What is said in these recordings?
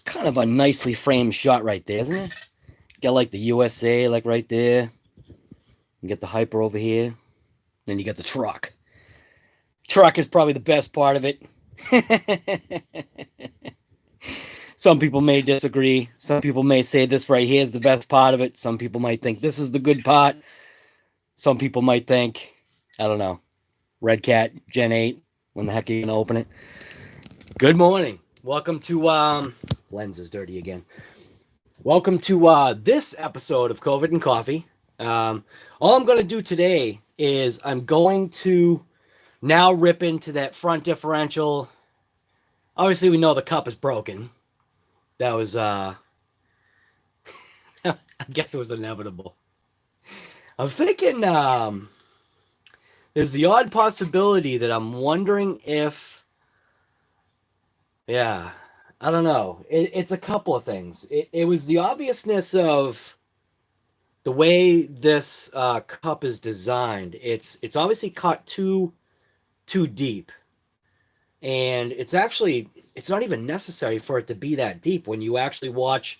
kind of a nicely framed shot right there, isn't it? Got like the USA like right there. You get the Hyper over here. Then you got the truck. Truck is probably the best part of it. Some people may disagree. Some people may say this right here is the best part of it. Some people might think this is the good part. Some people might think, I don't know, Red Cat Gen 8. When the heck are you going to open it? Good morning. Welcome to, lens is dirty again. Welcome to this episode of COVID and Coffee. All I'm going to do today is I'm going to now rip into that front differential. Obviously, we know the cup is broken. That was, I guess it was inevitable. I'm thinking there's the odd possibility that I'm wondering if, I don't know. It's a couple of things. It was the obviousness of the way this cup is designed. It's obviously cut too deep. And it's not even necessary for it to be that deep when you actually watch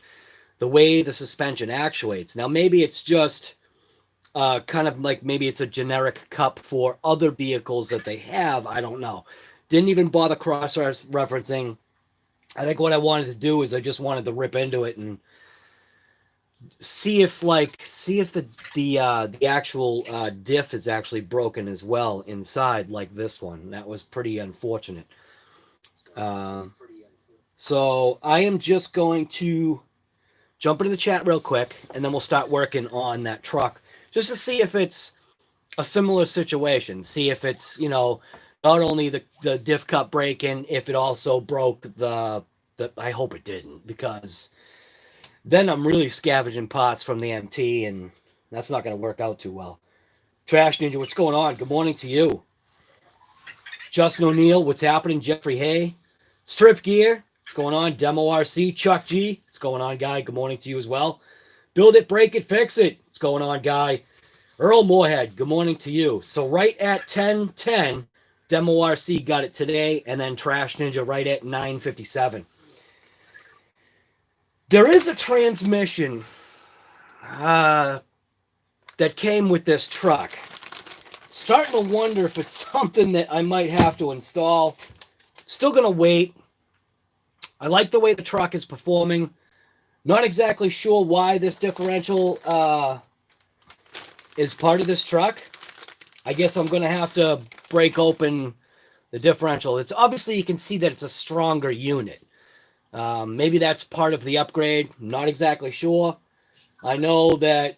the way the suspension actuates. Now, maybe it's just kind of like maybe it's a generic cup for other vehicles that they have. I don't know. Didn't even bother cross-referencing. I think what I wanted to do is I just wanted to rip into it and see if the actual diff is actually broken as well inside, like this one. That was pretty unfortunate. So I am just going to jump into the chat real quick, and then we'll start working on that truck just to see if it's a similar situation. See if it's, not only the diff cup breaking, if it also broke the I hope it didn't, because then I'm really scavenging parts from the MT, and that's not going to work out too well. Trash Ninja, what's going on? Good morning to you. Justin O'Neill, what's happening? Jeffrey Hay. Strip Gear, what's going on? Demo RC. Chuck G, what's going on, guy? Good morning to you as well. Build it, break it, fix it. What's going on, guy? Earl Moorhead, good morning to you. So right at 10:10, Demo RC got it today, and then Trash Ninja right at 9:57. There is a transmission that came with this truck. Starting to wonder if it's something that I might have to install. Still going to wait. I like the way the truck is performing. Not exactly sure why this differential is part of this truck. I guess I'm going to have to break open the differential. It's obviously, you can see that it's a stronger unit. Maybe that's part of the upgrade. Not exactly sure. I know that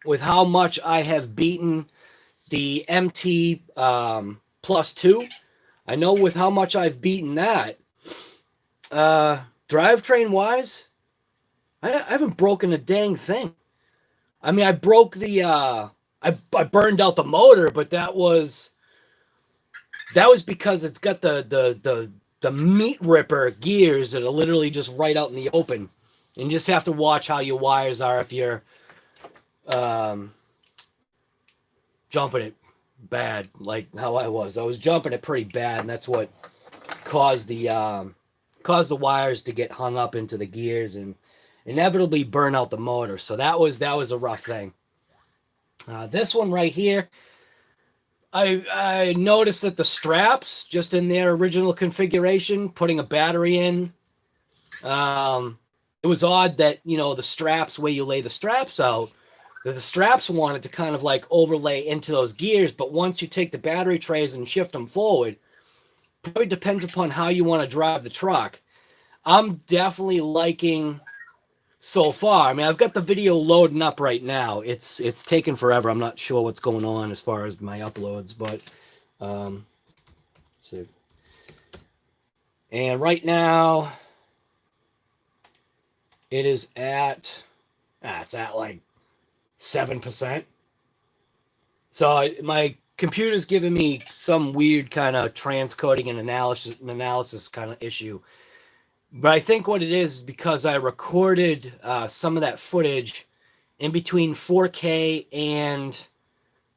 with how much I have beaten the MT plus 2, I know with how much I've beaten that, drivetrain-wise, I haven't broken a dang thing. I mean, I broke the, I burned out the motor, but that was because it's got the meat ripper gears that are literally just right out in the open. And you just have to watch how your wires are if you're jumping it bad, like how I was. I was jumping it pretty bad, and that's what caused the wires to get hung up into the gears and inevitably burn out the motor. So that was a rough thing. This one right here, I noticed that the straps, just in their original configuration, putting a battery in, it was odd that, the straps, where you lay the straps out, that the straps wanted to kind of like overlay into those gears, but once you take the battery trays and shift them forward, probably depends upon how you want to drive the truck. I'm definitely liking so far. I mean, I've got the video loading up right now. It's taken forever. I'm not sure what's going on as far as my uploads, but let's see. And right now it is at it's at like 7%. So my computer's giving me some weird kind of transcoding and analysis kind of issue. But I think what it is because I recorded some of that footage in between 4K and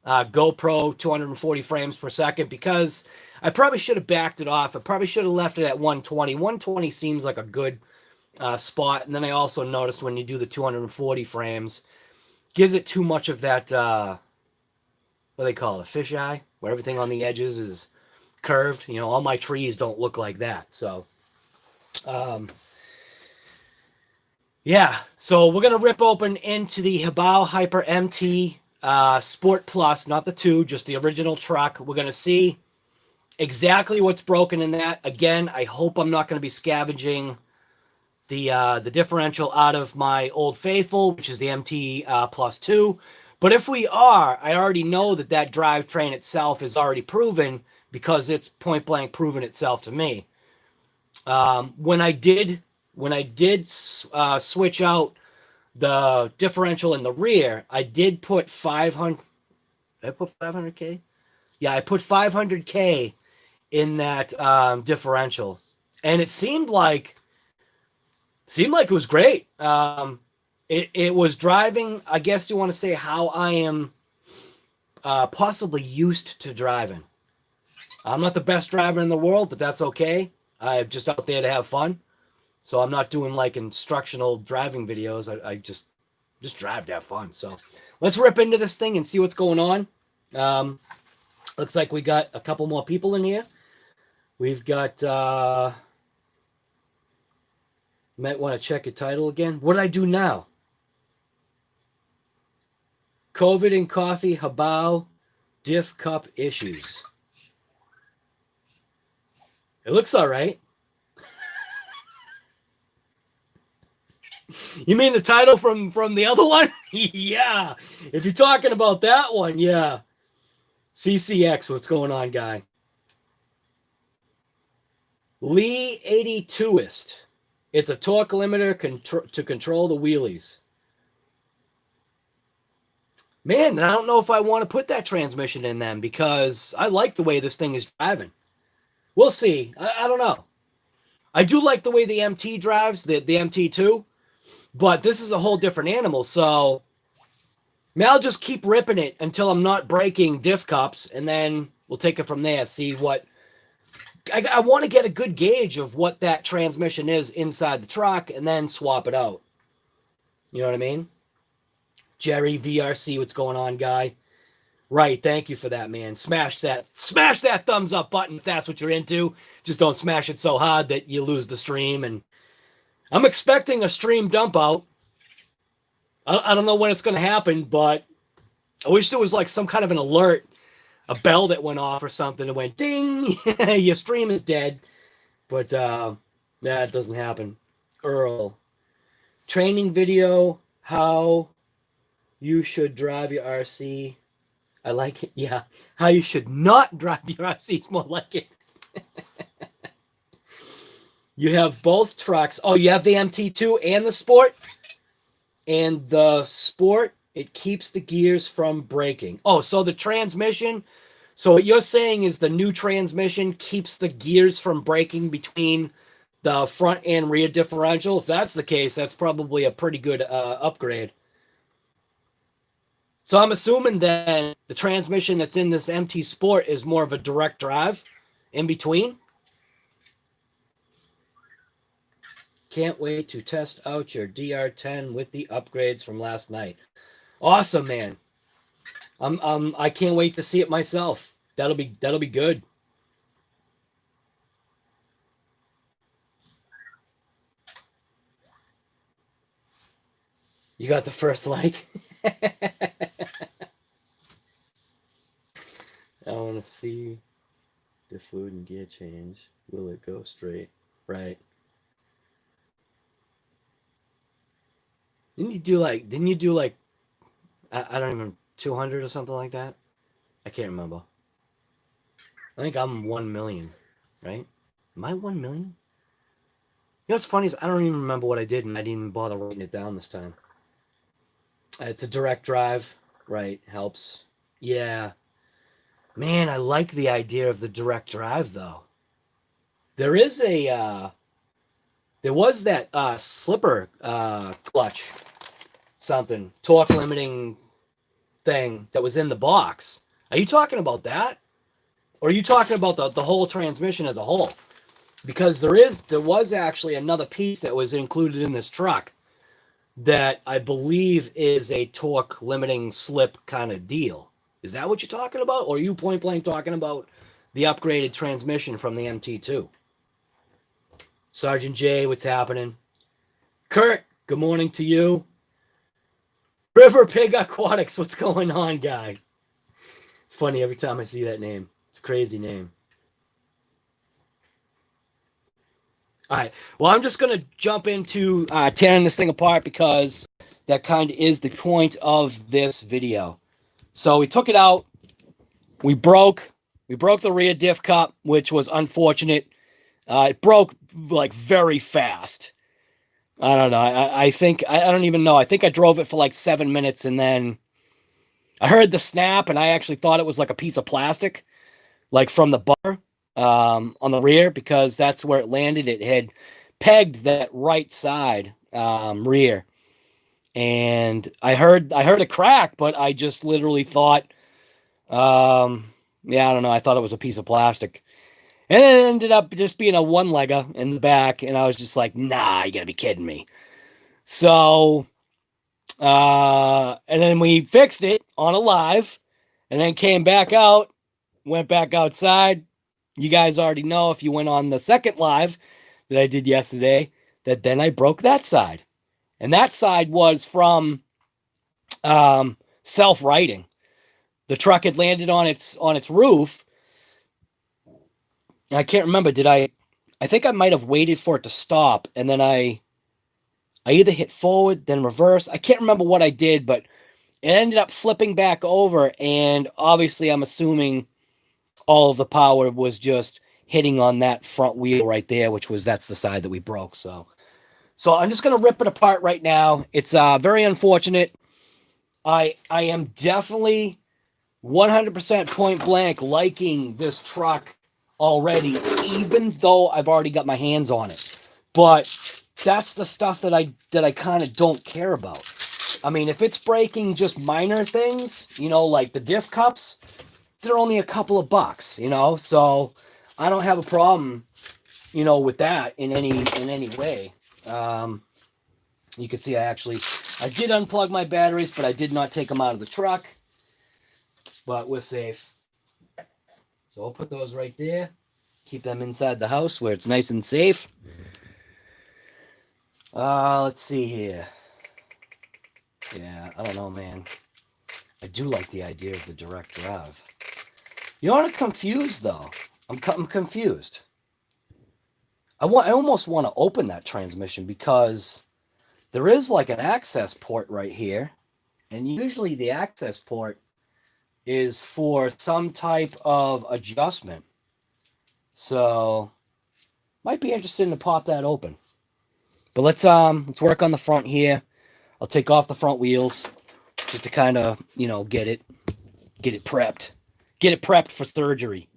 GoPro 240 frames per second, because I probably should have backed it off. I probably should have left it at 120. 120 seems like a good spot. And then I also noticed when you do the 240 frames, gives it too much of that, what do they call it, a fisheye, where everything on the edges is curved. You know, all my trees don't look like that. So, yeah. So we're going to rip open into the HoBao Hyper MT Sport Plus, not the 2, just the original truck. We're going to see exactly what's broken in that. Again, I hope I'm not going to be scavenging the differential out of my Old Faithful, which is the MT Plus 2. But if we are, I already know that that drivetrain itself is already proven because it's point blank proven itself to me. When I did switch out the differential in the rear, I did put 500. Did I put 500K? Yeah, I put 500K in that differential, and it seemed like it was great. It was driving, I guess you want to say, how I am possibly used to driving. I'm not the best driver in the world, but that's okay. I'm just out there to have fun. So I'm not doing like instructional driving videos. I just drive to have fun. So let's rip into this thing and see what's going on. Looks like we got a couple more people in here. We've got, might want to check your title again. What did I do now? COVID and coffee, HoBao, Diff Cup issues. It looks all right. You mean the title from the other one? Yeah. If you're talking about that one, yeah. CCX, what's going on, guy? Lee 82ist. It's a torque limiter to control the wheelies. Man, I don't know if I want to put that transmission in them because I like the way this thing is driving. We'll see. I don't know. I do like the way the MT drives, the MT2, but this is a whole different animal. So maybe I'll just keep ripping it until I'm not breaking diff cups, and then we'll take it from there. See what I want to get a good gauge of what that transmission is inside the truck, and then swap it out. You know what I mean? Jerry VRC, what's going on, guy? Right, thank you for that, man. Smash that thumbs up button if that's what you're into. Just don't smash it so hard that you lose the stream. And I'm expecting a stream dump out. I don't know when it's going to happen, but I wish there was like some kind of an alert, a bell that went off or something that went ding, your stream is dead. But that doesn't happen. Earl, training video, how you should drive your RC. I like it. Yeah. How you should not drive your RC is more like it. You have both trucks. Oh, you have the MT2 and the Sport? And the Sport, it keeps the gears from breaking. Oh, so the transmission. So what you're saying is the new transmission keeps the gears from breaking between the front and rear differential. If that's the case, that's probably a pretty good upgrade. So I'm assuming that the transmission that's in this MT Sport is more of a direct drive in between. Can't wait to test out your DR10 with the upgrades from last night. Awesome, man. I can't wait to see it myself. That'll be good. You got the first like. I want to see the food and gear change. Will it go straight? Right. Didn't you do like, I don't even, 200 or something like that? I can't remember. I think I'm 1 million, right? Am I 1 million? You know what's funny is I don't even remember what I did, and I didn't even bother writing it down this time. It's a direct drive, right? Helps. Yeah. Man, I like the idea of the direct drive, though. There is a, there was that slipper clutch, something, torque limiting thing that was in the box. Are you talking about that? Or are you talking about the whole transmission as a whole? because there was actually another piece that was included in this truck that I believe is a torque limiting slip kind of deal. Is that what you're talking about? Or are you point blank talking about the upgraded transmission from the MT2? Sergeant J, what's happening? Kurt, good morning to you. River Pig Aquatics, what's going on, guy? It's funny every time I see that name. It's a crazy name. All right. Well, I'm just going to jump into tearing this thing apart because that kind of is the point of this video. So we took it out. We broke the rear diff cup, which was unfortunate. It broke like very fast. I don't know. I think, I don't even know. I think I drove it for like 7 minutes and then I heard the snap and I actually thought it was like a piece of plastic, like from the bar on the rear, because that's where it landed. It had pegged that right side rear. And I heard a crack, but I just literally thought, yeah, I don't know. I thought it was a piece of plastic. And it ended up just being a one-legger in the back. And I was just like, nah, you gotta be kidding me. So, and then we fixed it on a live and then came back out, went back outside. You guys already know if you went on the second live that I did yesterday, that then I broke that side. And that side was from self-righting. The truck had landed on its roof. I can't remember. I think I might have waited for it to stop, and then I either hit forward, then reverse. I can't remember what I did, but it ended up flipping back over, and obviously I'm assuming all of the power was just hitting on that front wheel right there, that's the side that we broke. So I'm just going to rip it apart right now. It's very unfortunate. I am definitely 100% point blank liking this truck already, even though I've already got my hands on it. But that's the stuff that I kind of don't care about. I mean, if it's breaking just minor things, like the diff cups, they're only a couple of bucks, so I don't have a problem, with that in any way. You can see I did unplug my batteries, but I did not take them out of the truck, but we're safe. So I'll put those right there, keep them inside the house where it's nice and safe. Let's see here. Yeah, I don't know, man. I do like the idea of the direct drive. You know what? I'm confused, though. I'm confused. I almost want to open that transmission because there is like an access port right here. And usually the access port is for some type of adjustment. So might be interested to pop that open. But let's work on the front here. I'll take off the front wheels just to kind of, get it prepped. Get it prepped for surgery.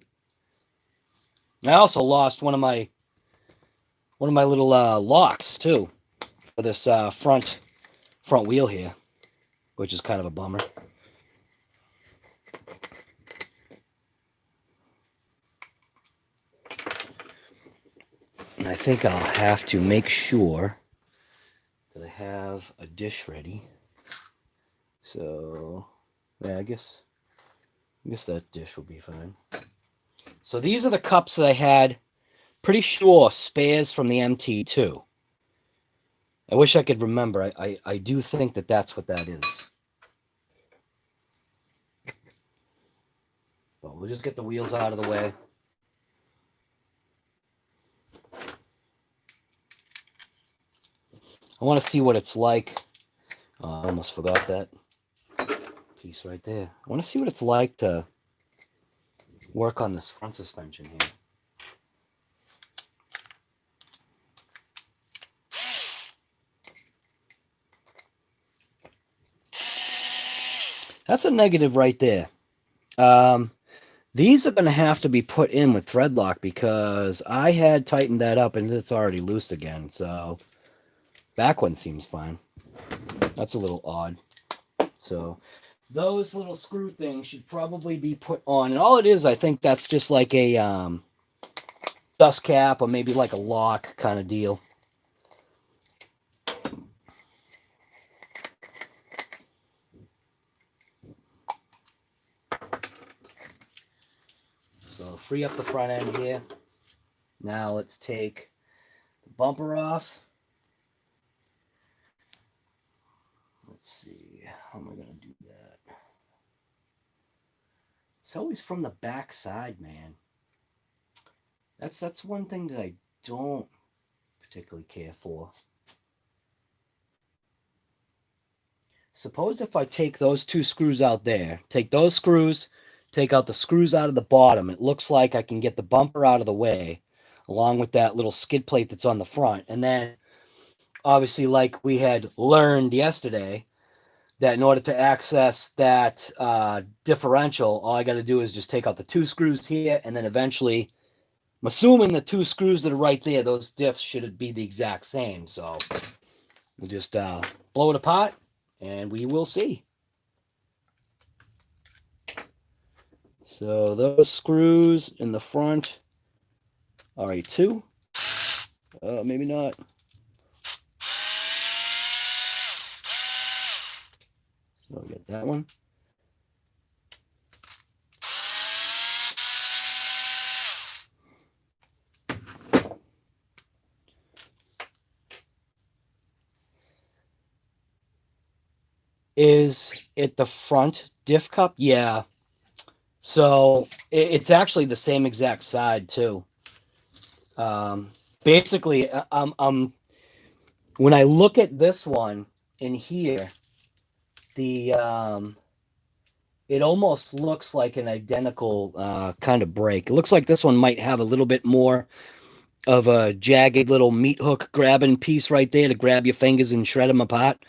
I also lost one of my little locks too for this front wheel here, which is kind of a bummer. And I think I'll have to make sure that I have a dish ready. So, yeah, I guess that dish will be fine. So these are the cups that I had, pretty sure spares from the MT2. I wish I could remember. I do think that that's what that is. But we'll just get the wheels out of the way. I want to see what it's like. Oh, I almost forgot that piece right there. I want to see what it's like to work on this front suspension here. That's a negative right there. These are going to have to be put in with thread lock because I had tightened that up and it's already loose again. So back one seems fine. That's a little odd. So those little screw things should probably be put on. And all it is, I think that's just like a dust cap or maybe like a lock kind of deal. So free up the front end here. Now let's take the bumper off. Let's see, how am I going to do that? It's always from the back side, man. That's one thing that I don't particularly care for. Suppose if I take those two screws out there, take those screws, take out the screws out of the bottom, it looks like I can get the bumper out of the way, along with that little skid plate that's on the front. And then, obviously, like we had learned yesterday, that in order to access that differential, all I got to do is just take out the two screws here, and then eventually, I'm assuming the two screws that are right there, those diffs should be the exact same. So we'll just blow it apart, and we will see. So those screws in the front are a 2. Maybe not. So we get that one. Is it the front diff cup? Yeah. So it's actually the same exact side too. Basically, when I look at this one in here, the it almost looks like an identical kind of break. It looks like this one might have a little bit more of a jagged little meat hook grabbing piece right there to grab your fingers and shred them apart.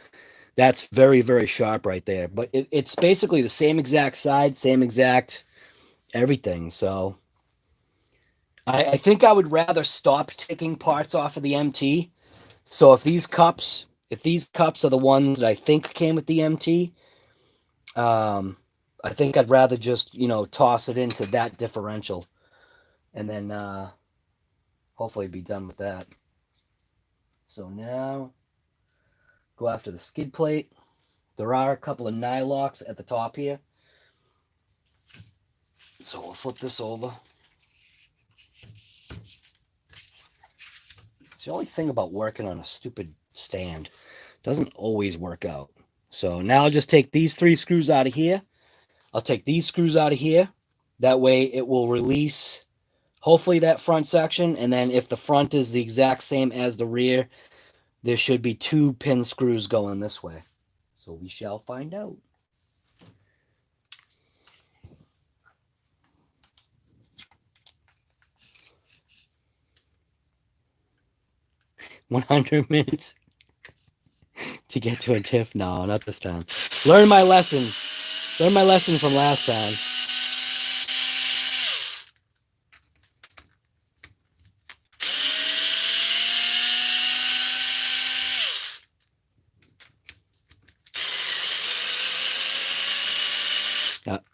That's very, very sharp right there. But it's basically the same exact side, same exact everything. So I think I would rather stop taking parts off of the MT. So if these cups are the ones that I think came with the MT, I think I'd rather just, toss it into that differential and then hopefully be done with that. So now go after the skid plate. There are a couple of nylocks at the top here. So we'll flip this over. It's the only thing about working on a stupid stand. It doesn't always work out. So now I'll just take these 3 screws out of here. I'll take these screws out of here. That way it will release, hopefully, that front section. And then if the front is the exact same as the rear, there should be 2 pin screws going this way. So we shall find out. "100 minutes to get to a diff." No, not this time. Learn my lesson. Learn my lesson from last time.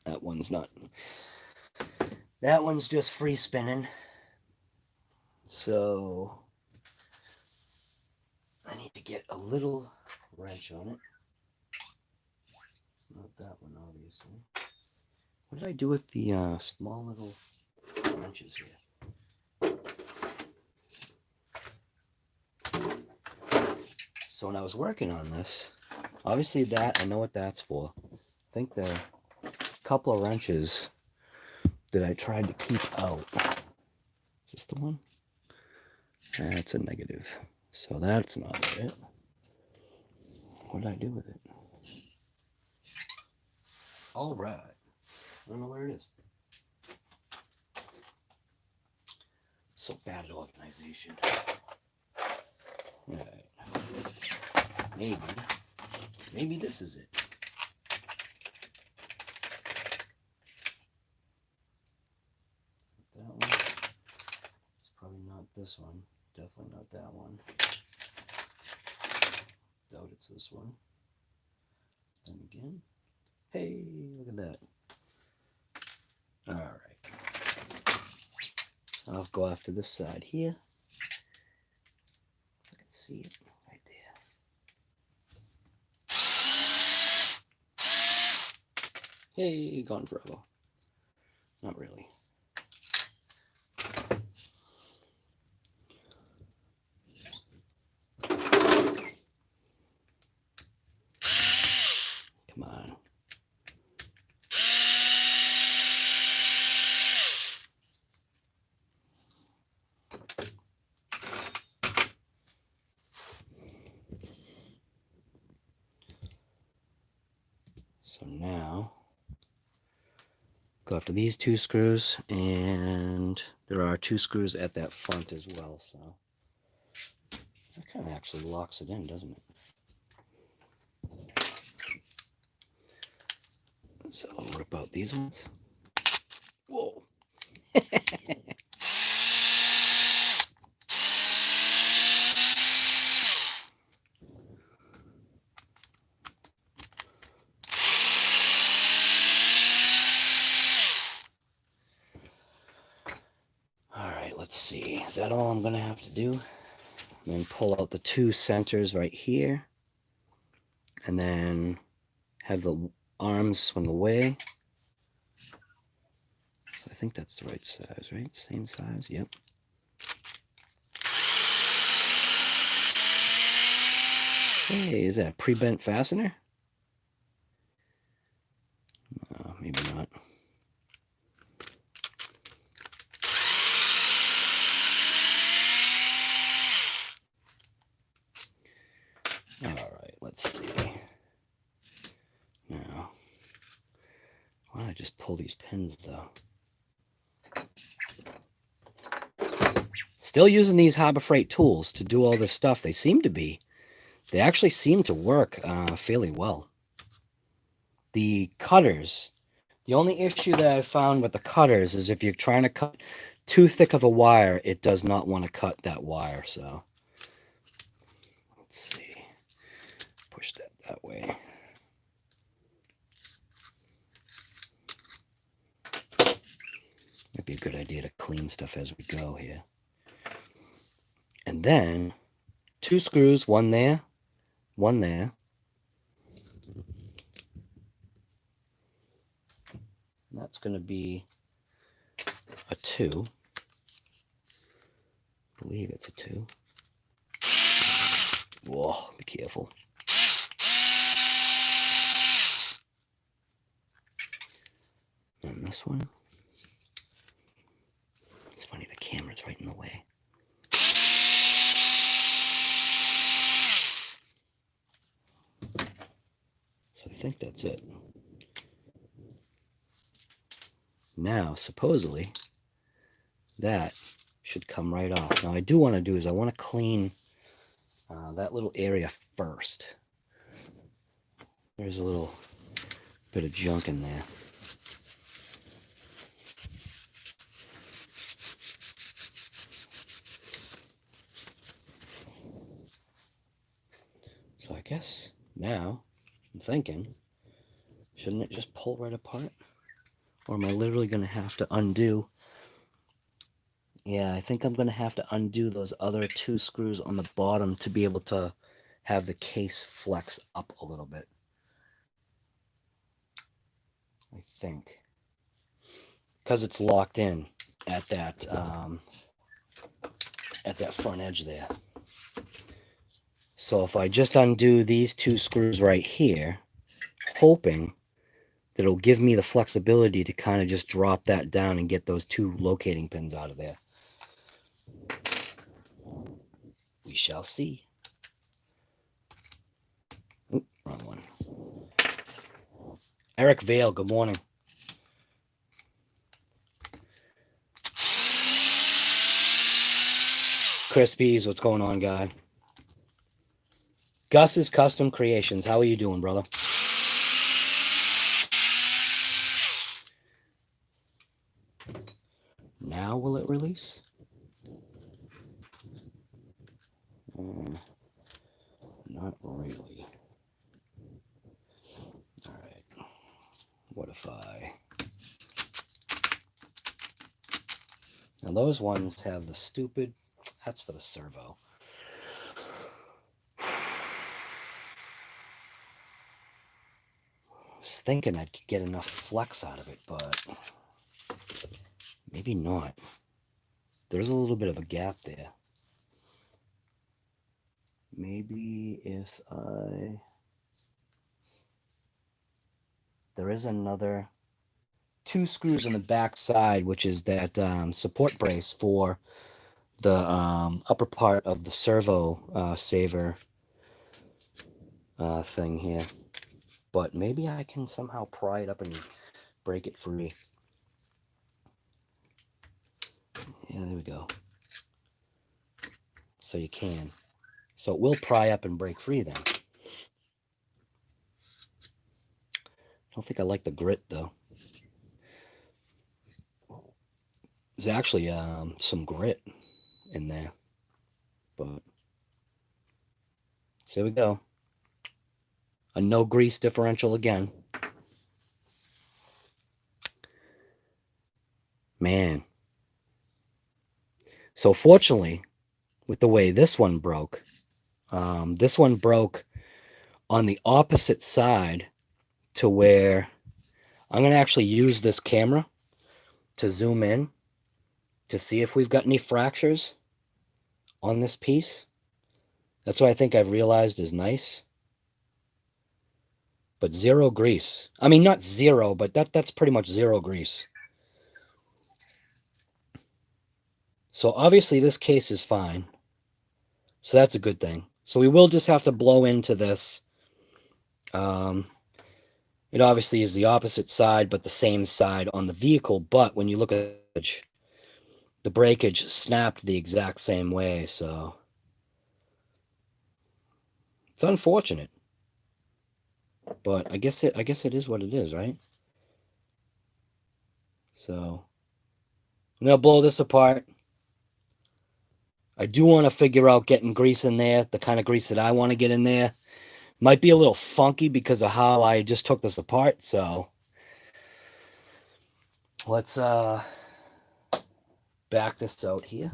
That one's not. That one's just free spinning. So I need to get a little wrench on it. It's not that one, obviously. What did I do with the small little wrenches here? So when I was working on this, obviously that, I know what that's for. I think there are a couple of wrenches that I tried to keep out. Is this the one? That's a negative. So that's not it. What did I do with it? All right. I don't know where it is. So bad at organization. All right. Maybe this is it. That one. It's probably not this one. Definitely not that one. Doubt it's this one. Then again. Hey, look at that. All right. I'll go after this side here. I can see it right there. Hey, gone forever. Not really. Come on. So now, go after these 2 screws, and there are 2 screws at that front as well, so that kind of actually locks it in, doesn't it? So what about these ones? Whoa. All right, let's see. Is that all I'm going to have to do? And then pull out the 2 centers right here. And then have the arms swing away. So I think that's the right size, right? Same size, yep. Hey, is that a pre-bent fastener? Maybe not. All right, let's see. Now, why don't I just pull these pins though? Still using these Harbor Freight tools to do all this stuff. They actually seem to work fairly well. The cutters, the only issue that I've found with the cutters is if you're trying to cut too thick of a wire, it does not want to cut that wire. So let's see, push that way. Might be a good idea to clean stuff as we go here. And then 2 screws, one there, one there. And that's going to be a 2. I believe it's a 2. Whoa, be careful. And this one. It's funny, the camera's right in the way. So I think that's it. Now, supposedly, that should come right off. Now, I do want to do is I want to clean that little area first. There's a little bit of junk in there. So I guess now I'm thinking, shouldn't it just pull right apart? Or am I literally going to have to undo? Yeah, I think I'm going to have to undo those other 2 screws on the bottom to be able to have the case flex up a little bit. I think. Because it's locked in at that front edge there. So if I just undo these 2 screws right here, hoping that it'll give me the flexibility to kind of just drop that down and get those 2 locating pins out of there. We shall see. Oop, wrong one. Eric Vale, good morning. Crispies, what's going on, guy? Gus's Custom Creations, how are you doing, brother? Now will it release? Not really. All right. What if I... Now those ones have the stupid, that's for the servo. I was thinking I could get enough flex out of it, but maybe not. There's a little bit of a gap there. Maybe if there is another 2 screws on the back side, which is that support brace for the upper part of the servo saver thing here. But maybe I can somehow pry it up and break it free. Yeah, there we go. So you can. So it will pry up and break free then. I don't think I like the grit though. There's actually some grit in there. But so there we go. A no grease differential again. Man. So fortunately, with the way this one broke on the opposite side to where I'm going to actually use this camera to zoom in to see if we've got any fractures on this piece. That's what I think I've realized is nice. But zero grease. I mean, not zero, but that's pretty much zero grease. So obviously this case is fine. So that's a good thing. So we will just have to blow into this. It obviously is the opposite side, but the same side on the vehicle. But when you look at the breakage snapped the exact same way, so it's unfortunate. But I guess it is what it is, right? So I'm gonna blow this apart. I do want to figure out getting grease in there, the kind of grease that I want to get in there. Might be a little funky because of how I just took this apart, so let's back this out here.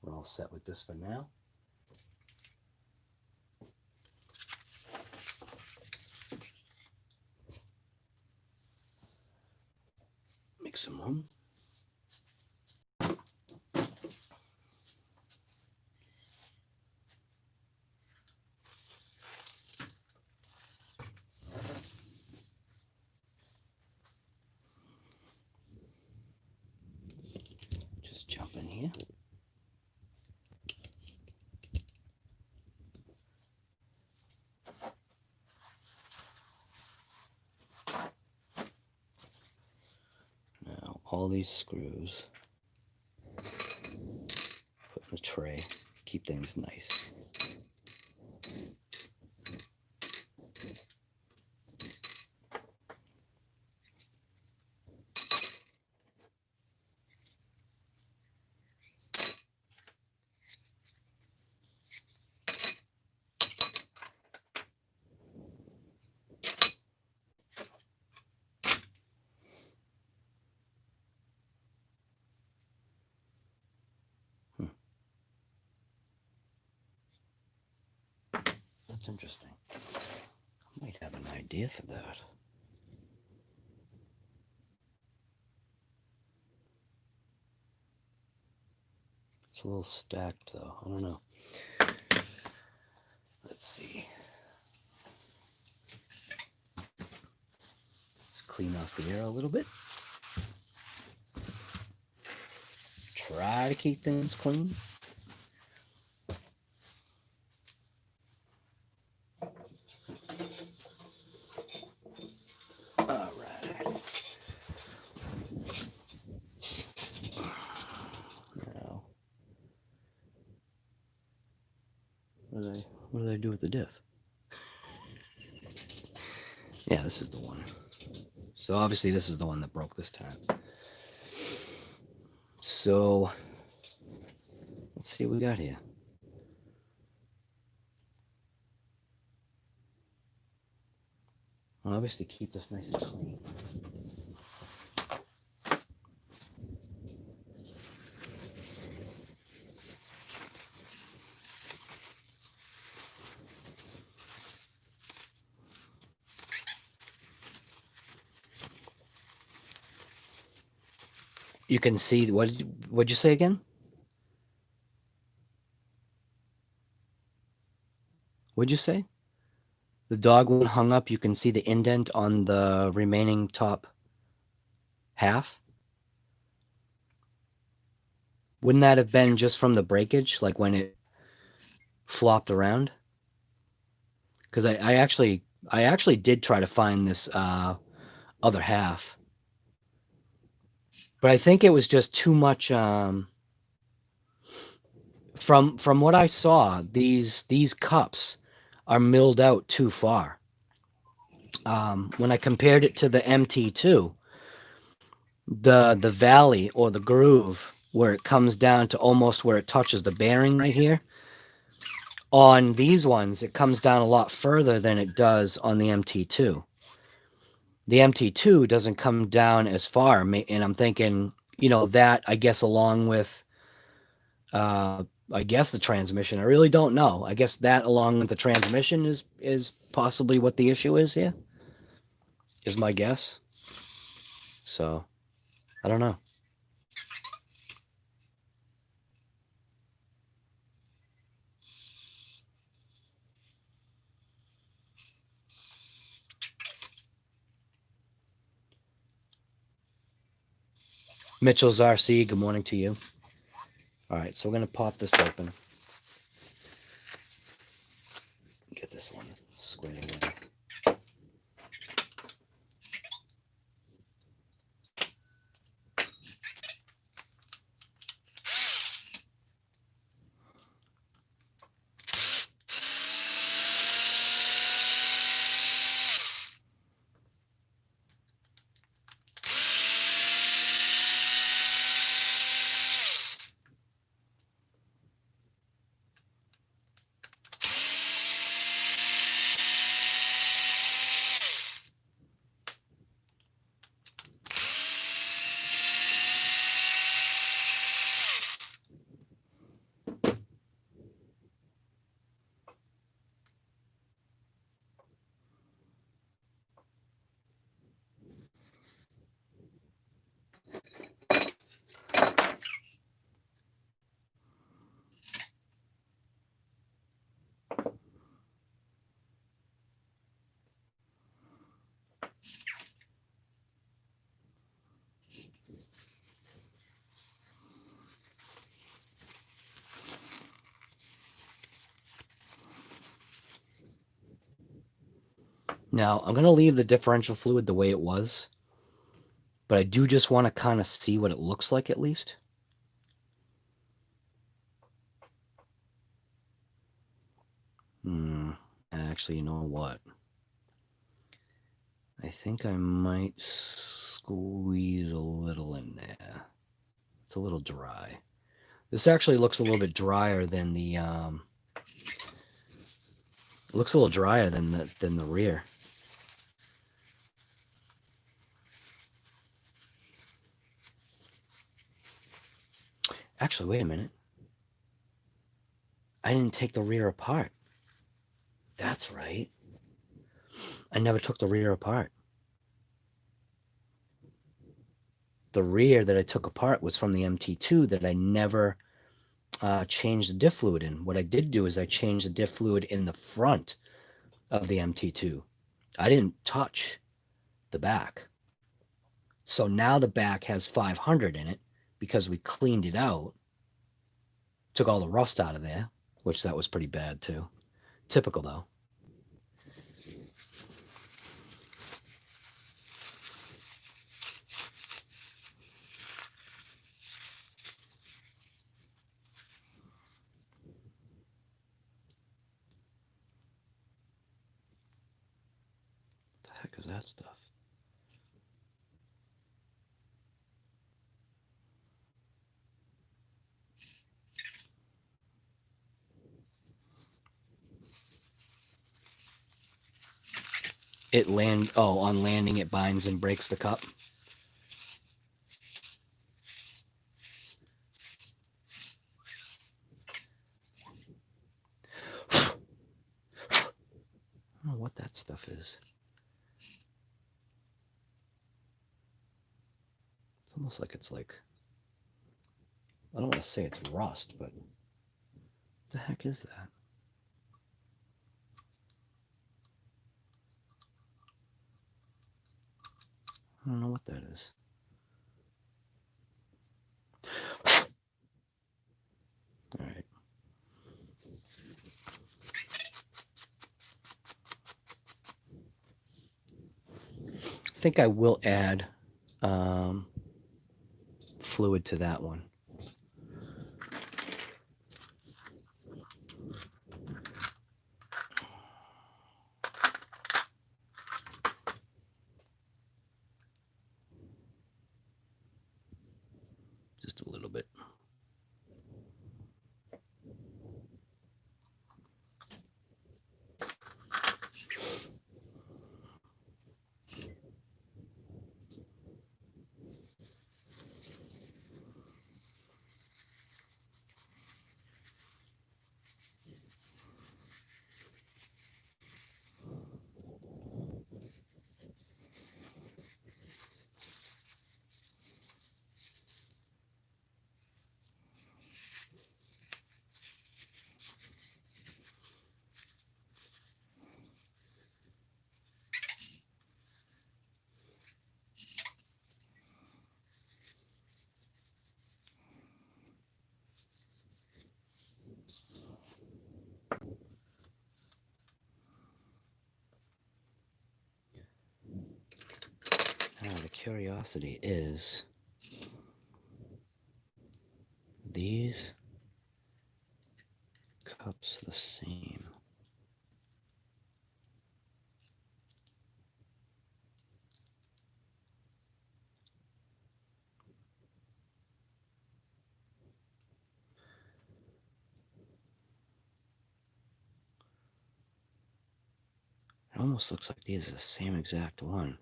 We're all set with this for now. Make some room. Just jump in here. Now all these screws put in the tray, keep things nice. That's interesting. I might have an idea for that. It's a little stacked though. I don't know. Let's see. Let's clean off the air a little bit. Try to keep things clean. What did I do with the diff? Yeah, this is the one. So obviously this is the one that broke this time. So let's see what we got here. I'll obviously keep this nice and clean. You can see, what'd you say again? What'd you say? The dog when hung up, you can see the indent on the remaining top half. Wouldn't that have been just from the breakage, like when it flopped around? Because I actually did try to find this other half, but I think it was just too much. From what I saw, these cups are milled out too far. When I compared it to the MT2, the valley or the groove where it comes down to almost where it touches the bearing right here, on these ones it comes down a lot further than it does on the MT2. The MT2 doesn't come down as far, and I'm thinking, that I guess along with I guess the transmission. I really don't know. I guess that along with the transmission is possibly what the issue is here. Is my guess. So, I don't know. Mitchell's RC, good morning to you. All right, so we're going to pop this open. Get this one squared away. Now, I'm going to leave the differential fluid the way it was, but I do just want to kind of see what it looks like at least. Actually, you know what? I think I might squeeze a little in there. It's a little dry. This actually looks a little bit drier than the it looks a little drier than the rear. Actually, wait a minute. I didn't take the rear apart. That's right. I never took the rear apart. The rear that I took apart was from the MT2 that I never changed the diff fluid in. What I did do is I changed the diff fluid in the front of the MT2. I didn't touch the back. So now the back has 500 in it because we cleaned it out, took all the rust out of there, which that was pretty bad too. Typical though. What the heck is that stuff? on landing it binds and breaks the cup. I don't know what that stuff is. It's almost like it's like, I don't want to say it's rust, but what the heck is that? I don't know what that is. All right. I think I will add fluid to that one. Just a little bit. Now the curiosity is, these cups the same? It almost looks like these are the same exact one.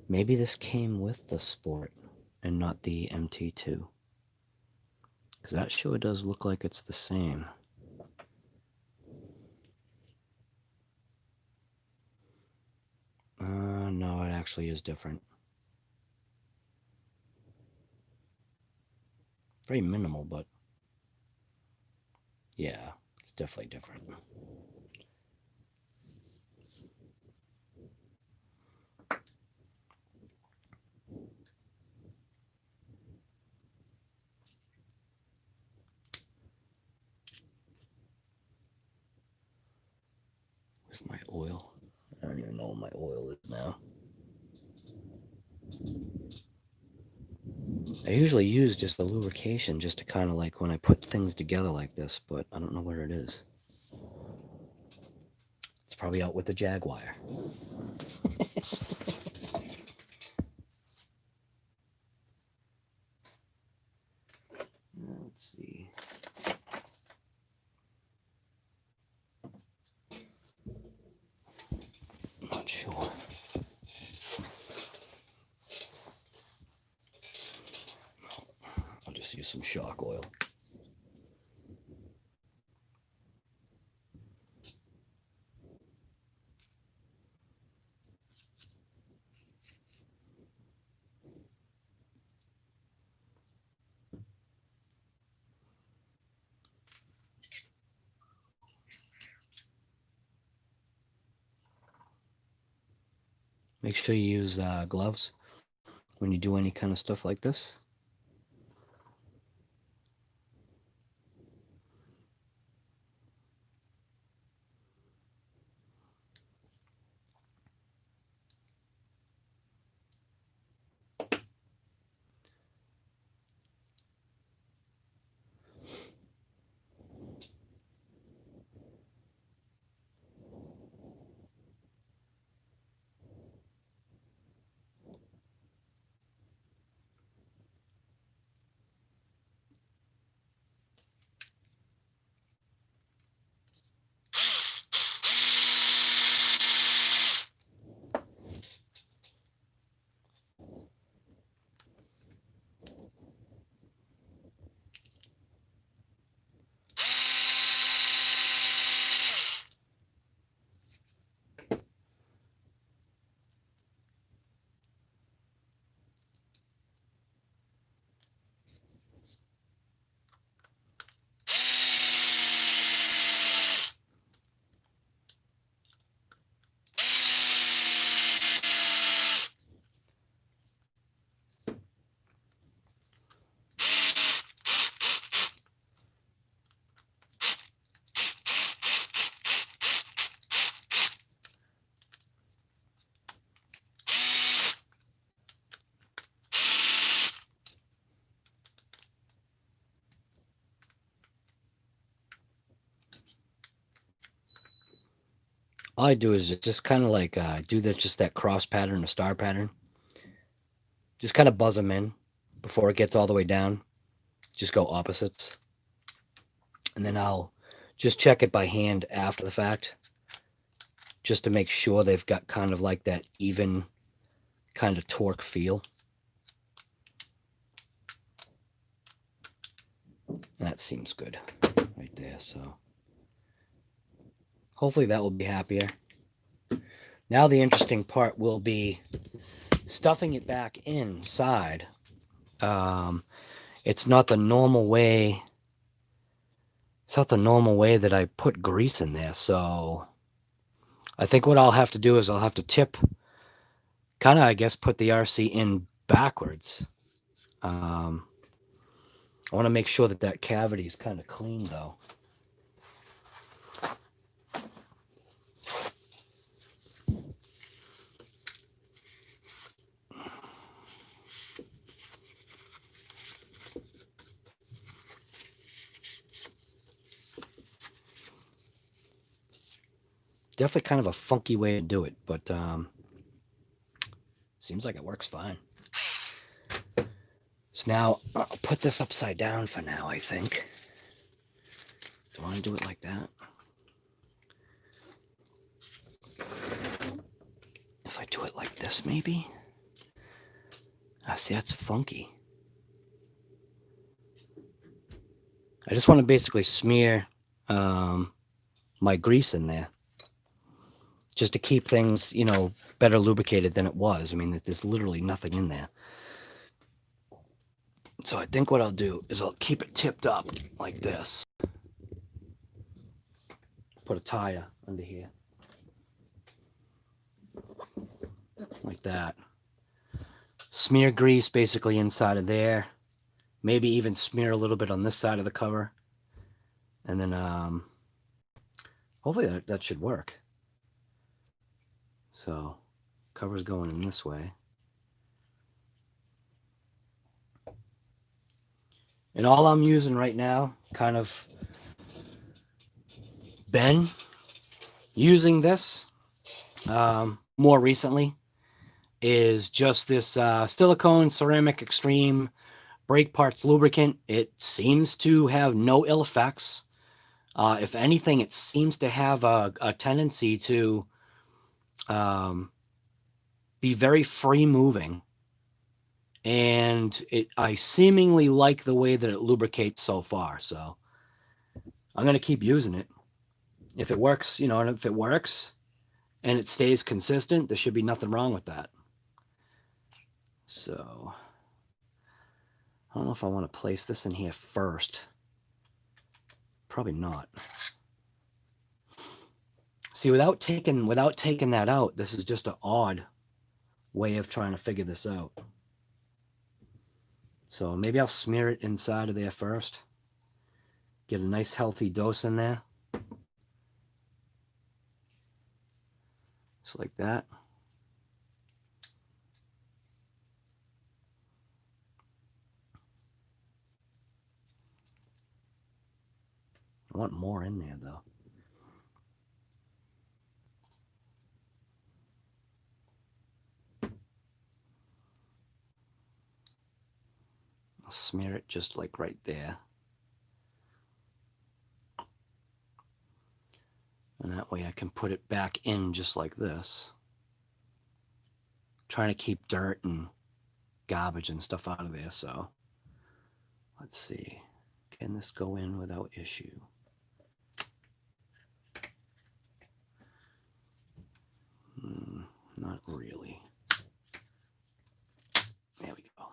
Maybe this came with the Sport and not the MT2. Because that sure does look like it's the same. No, it actually is different. Very minimal, but yeah, it's definitely different. Where's my oil? I don't even know what my oil is now. I usually use just a lubrication just to kind of like when I put things together like this, but I don't know where it is. It's probably out with the Jaguar. Let's see. I'm not sure. I'll just use some shock oil. Make sure you use gloves when you do any kind of stuff like this. all I do is just kind of like do just that cross pattern or star pattern. Just kind of buzz them in before it gets all the way down. Just go opposites. And then I'll just check it by hand after the fact, just to make sure they've got kind of like that even kind of torque feel. And that seems good right there. So hopefully that will be happier. Now the interesting part will be stuffing it back inside. It's not the normal way. It's not the normal way that I put grease in there. So I think what I'll have to do is I'll have to tip, kind of, I guess, put the RC in backwards. I want to make sure that that cavity is kind of clean, though. Definitely kind of a funky way to do it, but seems like it works fine. So now I'll put this upside down for now, I think. Do I want to do it like that? If I do it like this, maybe? See, that's funky. I just want to basically smear my grease in there, just to keep things, you know, better lubricated than it was. I mean, there's literally nothing in there. So I think what I'll do is I'll keep it tipped up like this. Put a tire under here. Like that. Smear grease basically inside of there. Maybe even smear a little bit on this side of the cover. And then hopefully that should work. So cover's going in this way. And all I'm using right now, kind of been using this more recently, is just this silicone ceramic extreme brake parts lubricant. It seems to have no ill effects. If anything, it seems to have a tendency to be very free moving. And I seemingly like the way that it lubricates so far. So I'm going to keep using it. If it works, you know, and if it works and it stays consistent, there should be nothing wrong with that. So I don't know if I want to place this in here first. Probably not. See, without taking that out, this is just an odd way of trying to figure this out. So maybe I'll smear it inside of there first. Get a nice healthy dose in there. Just like that. I want more in there though. I'll smear it just like right there. And that way I can put it back in just like this. Trying to keep dirt and garbage and stuff out of there. So let's see. Can this go in without issue? Not really. There we go.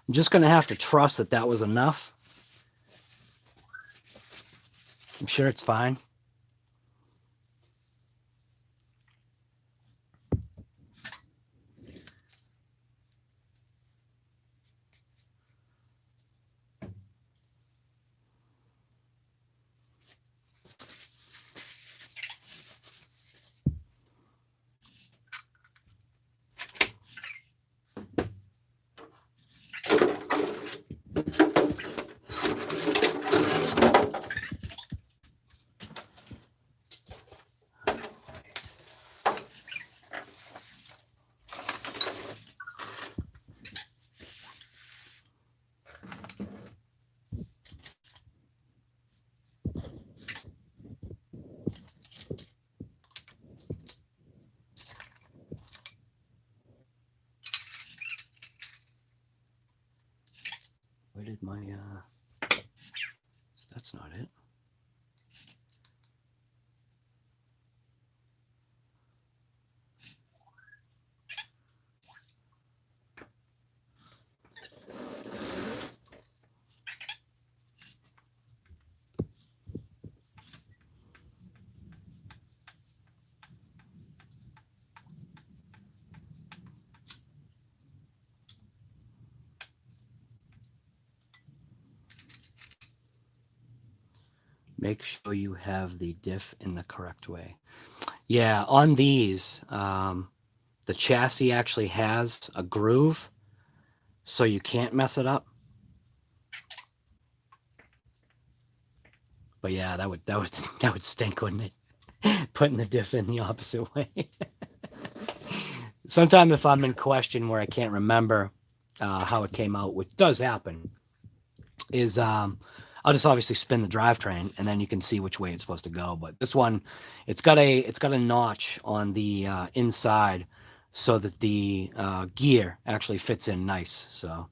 I'm just going to have to trust that that was enough. I'm sure it's fine. got it. Make sure you have the diff in the correct way. Yeah, on these, the chassis actually has a groove, so you can't mess it up. But yeah, that would stink, wouldn't it? Putting the diff in the opposite way. Sometime if I'm in question where I can't remember how it came out, which does happen, is I'll just obviously spin the drivetrain and then you can see which way it's supposed to go. But this one, it's got a notch on the inside so that the gear actually fits in nice. So,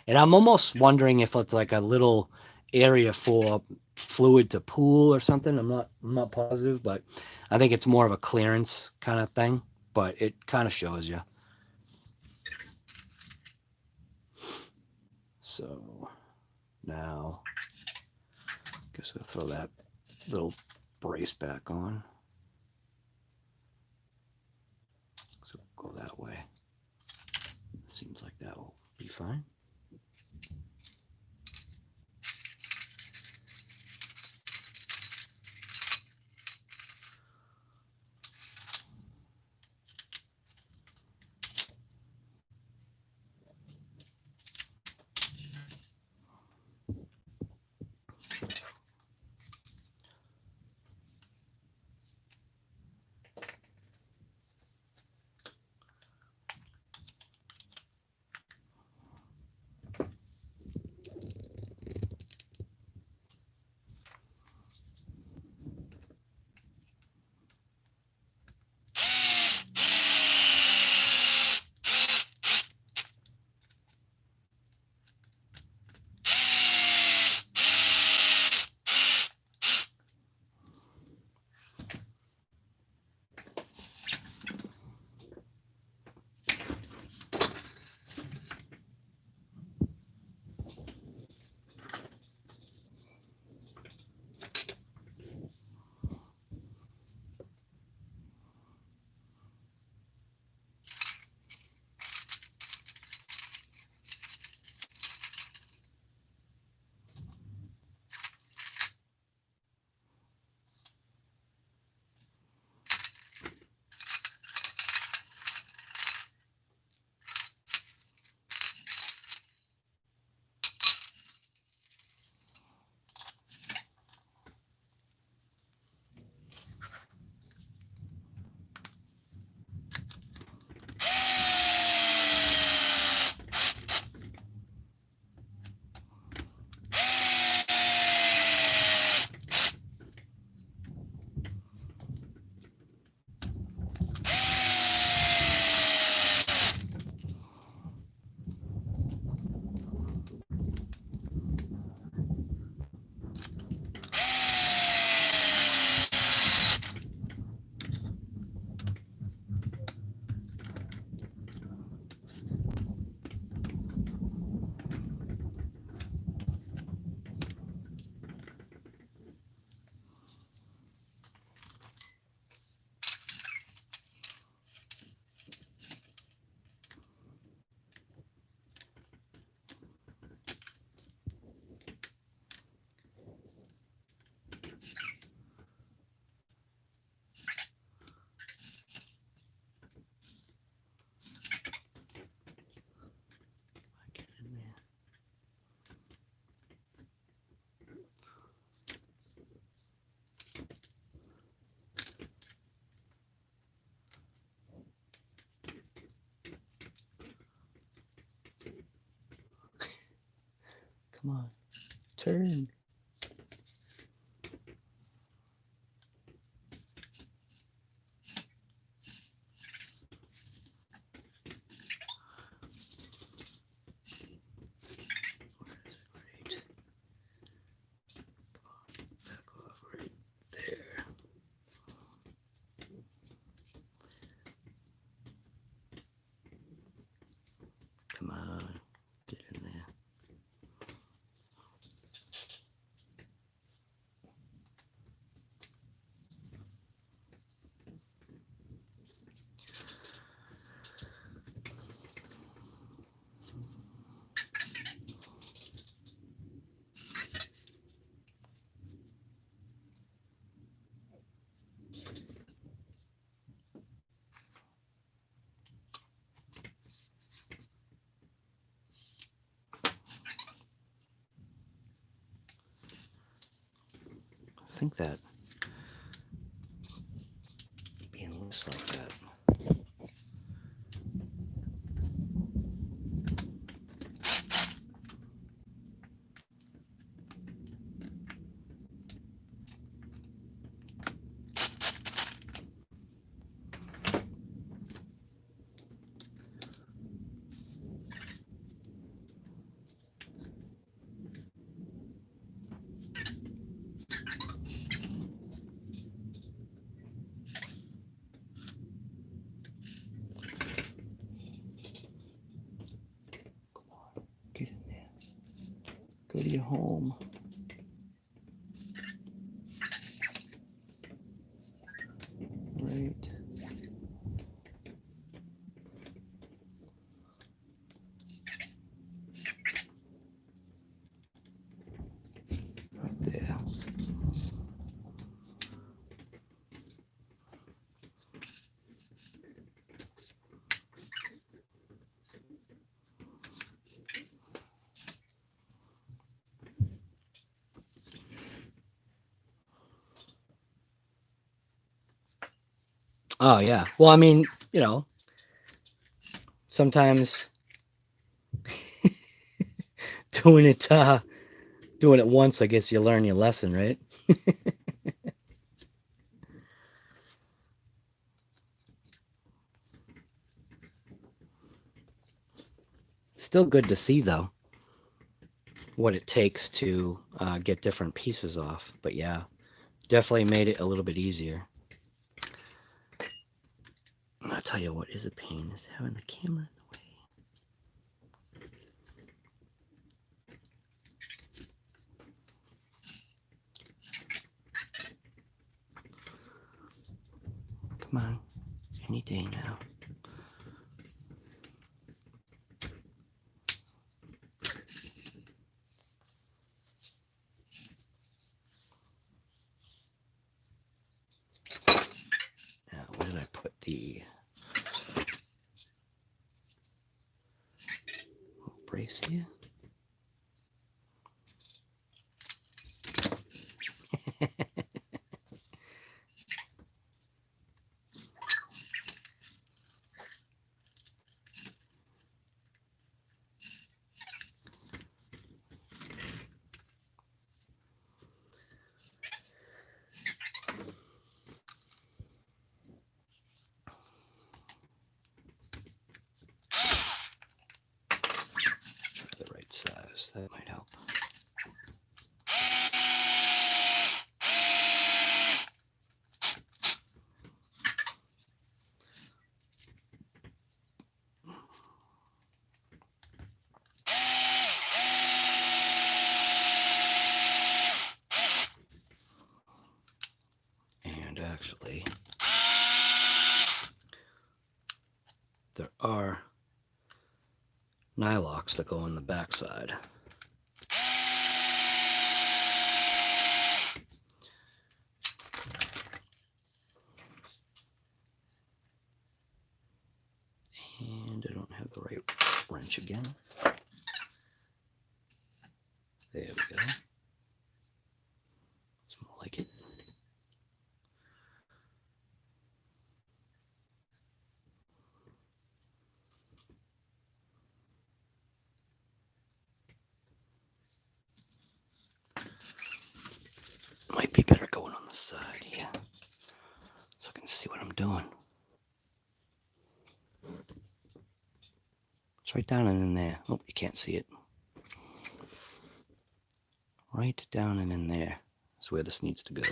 and I'm almost wondering if it's like a little area for fluid to pool or something. I'm not positive, but I think it's more of a clearance kind of thing. But it kind of shows you. So now, I guess we'll throw that little brace back on. So we'll go that way. Seems like that will be fine. Come on, turn. think that being loose like that. Get in there. Go to your home. Right. Right there. Oh, yeah. Well, I mean, you know, sometimes doing it once, I guess you learn your lesson, right? Still good to see, though, what it takes to get different pieces off. But yeah, definitely made it a little bit easier. I'll tell you what is a pain is having the camera in the way. Come on, any day now. Now, where did I put the brace here? The right size, that might help. Actually, there are nylocks that go on the back side. And I don't have the right wrench again. There we go. It's more like it. Might be better going on the side here so I can see what I'm doing. It's right down and in there. Oh, you can't see it. Right down and in there is where this needs to go.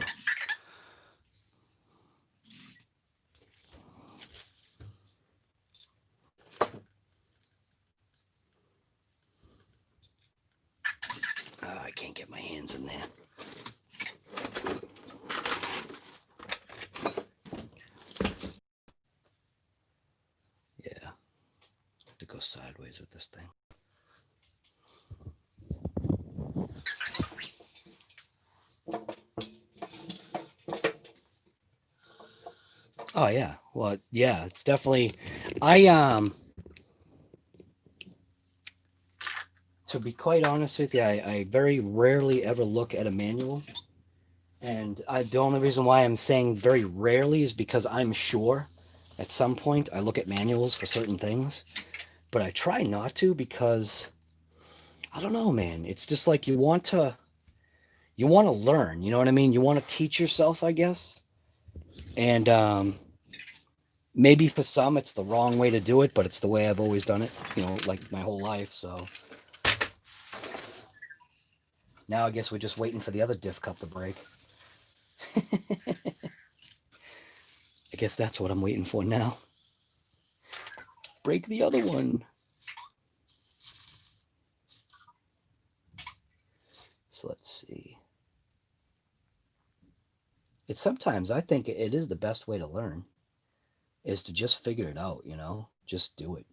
I can't get my hands in there. Yeah, to go sideways with this thing. Oh yeah, well yeah, it's definitely. To be quite honest with you, I very rarely ever look at a manual. And the only reason why I'm saying very rarely is because I'm sure at some point I look at manuals for certain things, but I try not to because I don't know, man. It's just like you want to learn, you know what I mean? You want to teach yourself, I guess. And maybe for some it's the wrong way to do it, but it's the way I've always done it, you know, like my whole life. So now I guess we're just waiting for the other diff cup to break. I guess that's what I'm waiting for now. Break the other one. So let's see. It's sometimes I think it is the best way to learn is to just figure it out, you know? Just do it.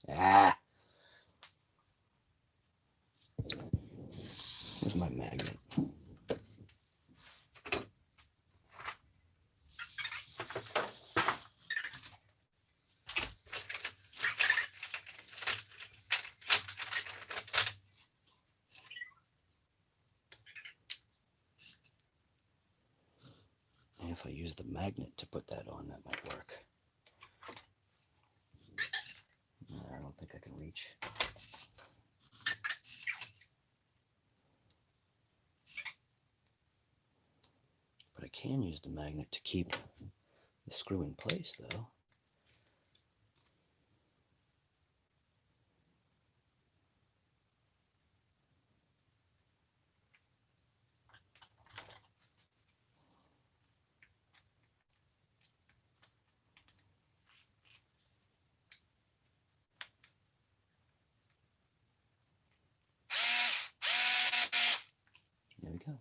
Ah. Where's my magnet? And if I use the magnet to put that on, that might work. I don't think I can reach. But I can use the magnet to keep the screw in place, though. There we go.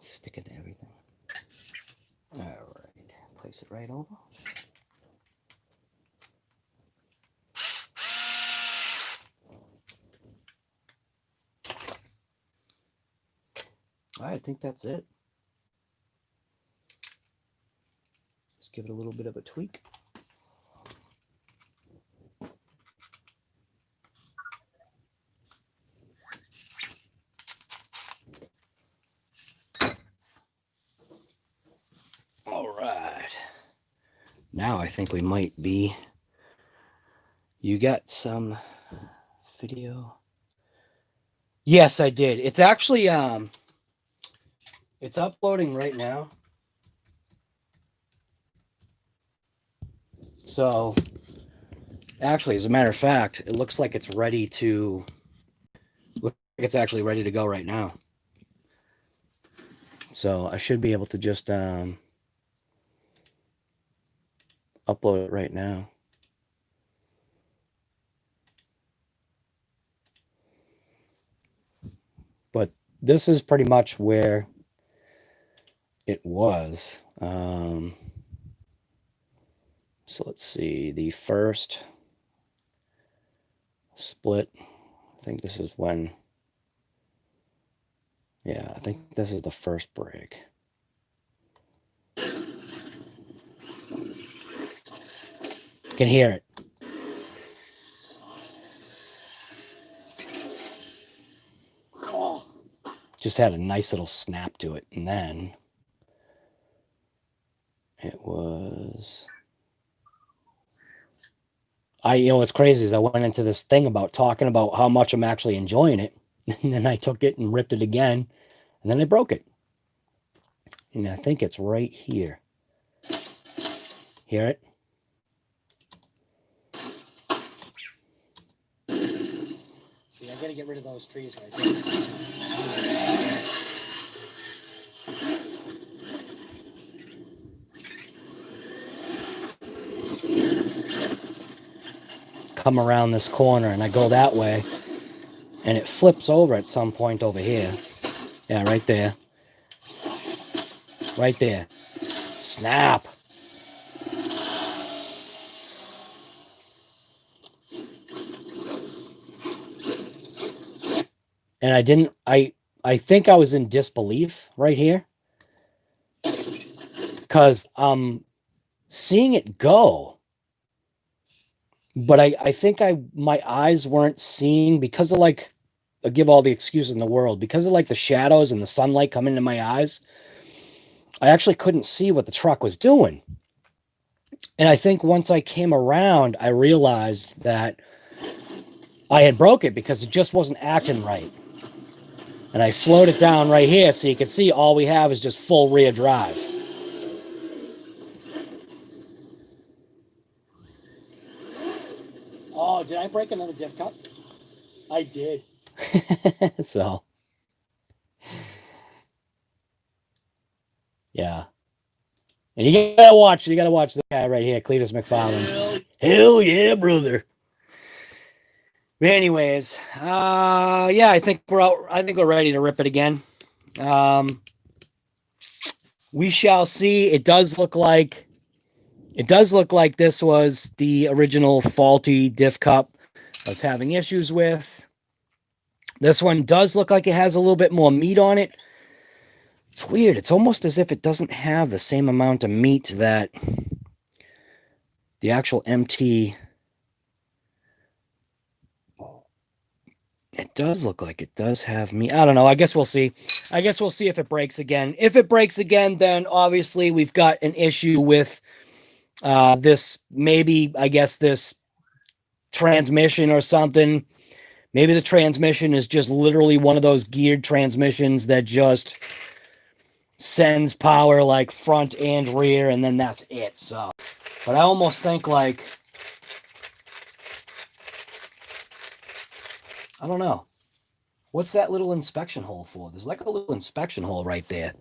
Stick it to everything. All right, place it right over. I think that's it. Let's give it a little bit of a tweak. All right. Now I think we might be. You got some video? Yes, I did. It's actually it's uploading right now. So actually, as a matter of fact, it looks like it's ready to go right now. So I should be able to just upload it right now. But this is pretty much where it was. So let's see, the first split, I think this is when, yeah, I think this is the first break. You can hear it. Just had a nice little snap to it. And then it was, you know, what's crazy is I went into this thing about talking about how much I'm actually enjoying it. And then I took it and ripped it again. And then I broke it. And I think it's right here. Hear it? See, I gotta get rid of those trees right there. Come around this corner and I go that way and it flips over at some point over here. Yeah, right there. Right there. Snap. And I think I was in disbelief right here. Because I'm seeing it go. But I think my eyes weren't seeing, because of like, I'll give all the excuses in the world, because of like the shadows and the sunlight coming into my eyes, I actually couldn't see what the truck was doing. And I think once I came around, I realized that I had broke it because it just wasn't acting right. And I slowed it down right here so you can see all we have is just full rear drive. Oh, did I break another diff cup? I did. So, yeah. And you gotta watch the guy right here, Cletus McFarland. Hell yeah, brother. But anyways, yeah, I think we're out. I think we're ready to rip it again. We shall see. It does look like this was the original faulty diff cup I was having issues with. This one does look like it has a little bit more meat on it. It's weird. It's almost as if it doesn't have the same amount of meat that the actual MT. It does look like it does have meat. I don't know. I guess we'll see. I guess we'll see if it breaks again. If it breaks again, then obviously we've got an issue with this, maybe, I guess, this transmission or something. Maybe the transmission is just literally one of those geared transmissions that just sends power like front and rear, and then that's it. So, but I almost think like, I don't know. What's that little inspection hole for? There's like a little inspection hole right there.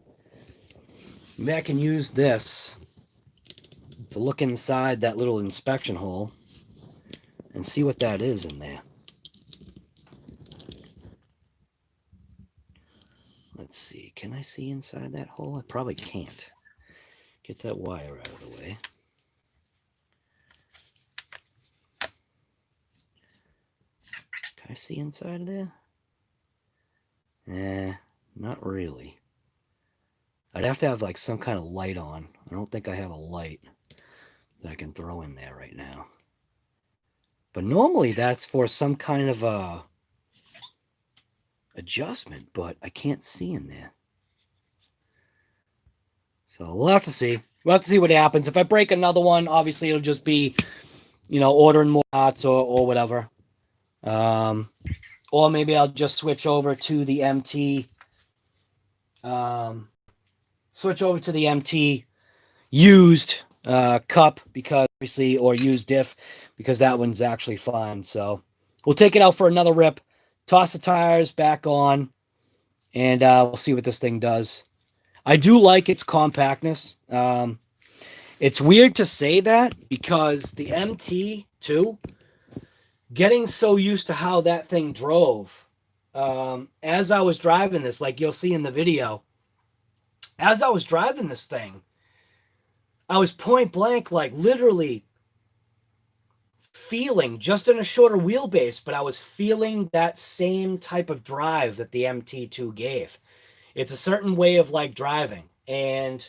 Maybe I can use this to look inside that little inspection hole and see what that is in there. Let's see. Can I see inside that hole? I probably can't. Get that wire out of the way. Can I see inside of there? Not really. I'd have to have like some kind of light on. I don't think I have a light that I can throw in there right now. But normally that's for some kind of a adjustment, but I can't see in there. So we'll have to see. We'll have to see what happens. If I break another one, obviously it'll just be, you know, ordering more parts or whatever. Or maybe I'll just switch over to the MT. Switch over to the MT used cup, because obviously, or used diff, because that one's actually fine. So we'll take it out for another rip, toss the tires back on, and we'll see what this thing does. I do like its compactness. It's weird to say that because the MT2, getting so used to how that thing drove, as I was driving this, like you'll see in the video, as I was driving this thing, I was point blank, like literally feeling, just in a shorter wheelbase, but I was feeling that same type of drive that the MT2 gave. It's a certain way of like driving, and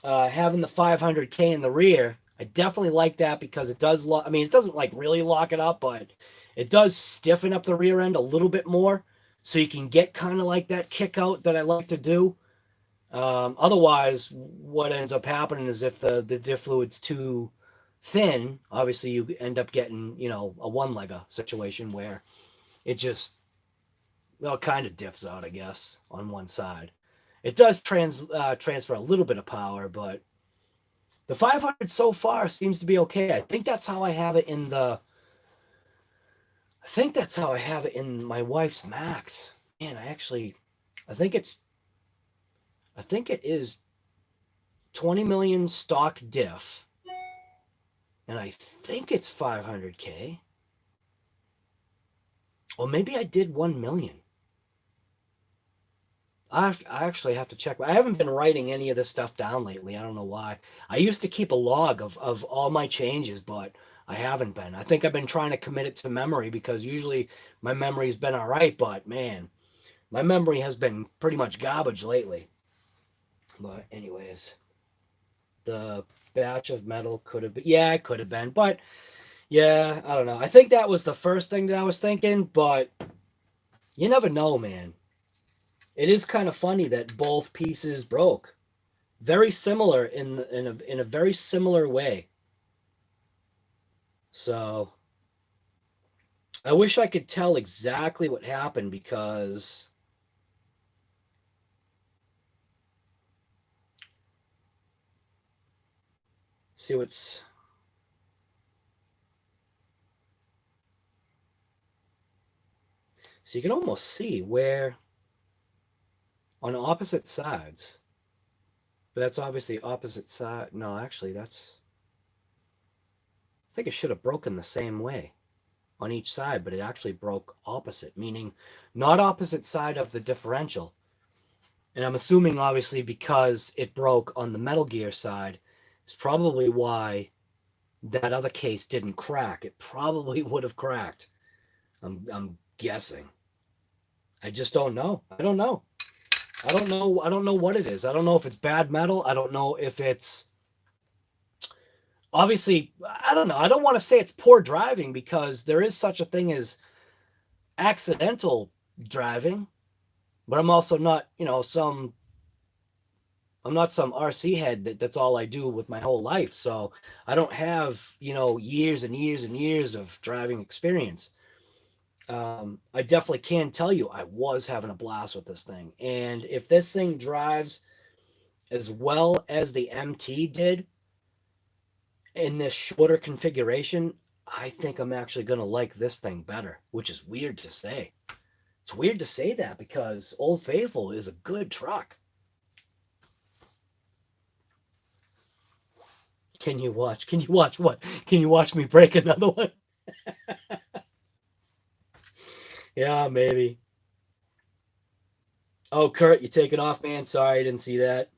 having the 500K in the rear, I definitely like that because it does I mean, it doesn't like really lock it up, but it does stiffen up the rear end a little bit more, so you can get kind of like that kick out that I like to do. Otherwise, what ends up happening is if the diff fluid's too thin, obviously you end up getting, you know, a one-legger situation where it just well, it kind of diffs out, I guess, on one side. It does transfer a little bit of power, but the 500 so far seems to be okay. I think that's how I have it in the. I think that's how I have it in my wife's Max. Man, I think it is 20 million stock diff, and I think it's 500K. Or maybe I did 1 million. I actually have to check. I haven't been writing any of this stuff down lately. I don't know why. I used to keep a log of all my changes, but I haven't been. I think I've been trying to commit it to memory because usually my memory's been all right, but man, my memory has been pretty much garbage lately. But anyways, the batch of metal could have been, yeah, it could have been, but yeah, I don't know. I think that was the first thing that I was thinking, but you never know, man. It is kind of funny that both pieces broke. Very similar in a very similar way. So I wish I could tell exactly what happened because see what's so you can almost see where on opposite sides. But that's obviously opposite side. No, actually that's I think it should have broken the same way on each side, but it actually broke opposite, meaning not opposite side of the differential. And I'm assuming obviously because it broke on the Metal Gear side is probably why that other case didn't crack. It probably would have cracked. I'm guessing. I just don't know. I don't know. I don't know. I don't know what it is. I don't know if it's bad metal. I don't know if it's obviously I don't know. I don't want to say it's poor driving because there is such a thing as accidental driving, but I'm also not, I'm not some RC head that's all I do with my whole life. So I don't have, years and years and years of driving experience. I definitely can tell you I was having a blast with this thing. And if this thing drives as well as the MT did in this shorter configuration, I think I'm actually going to like this thing better, which is weird to say. It's weird to say that because Old Faithful is a good truck. Can you watch? Can you watch what? Can you watch me break another one? Yeah, maybe. Oh, Kurt, you taking off, man? Sorry, I didn't see that.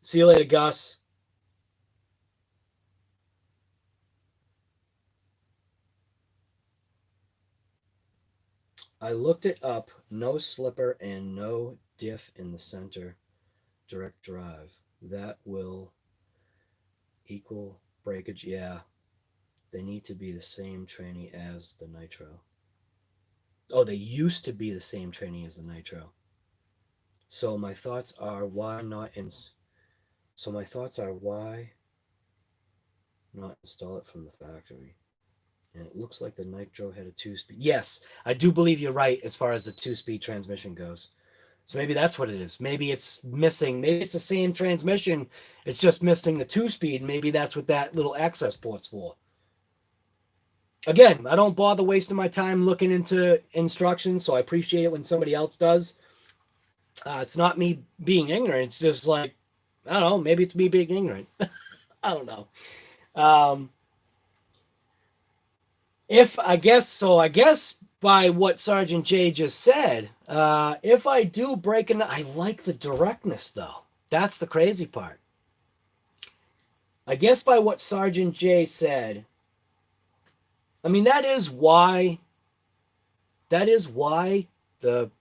See you later, Gus. I looked it up. No slipper and no diff in the center direct drive. That will equal breakage. Yeah, they need to be the same tranny as the nitro. Oh, they used to be the same tranny as the nitro. So my thoughts are why not in so my thoughts are why not install it from the factory. And it looks like the nitro had a 2-speed. Yes, I do believe you're right as far as the 2-speed transmission goes. So maybe that's what it is. Maybe it's missing. Maybe it's the same transmission. It's just missing the 2-speed. Maybe that's what that little access port's for. Again, I don't bother wasting my time looking into instructions, so I appreciate it when somebody else does. It's not me being ignorant. It's just like, I don't know, maybe it's me being ignorant. I don't know. Um, I guess by what Sergeant J just said, if I do break in, I like the directness though. That's the crazy part. I guess by what Sergeant J said, I mean that is why the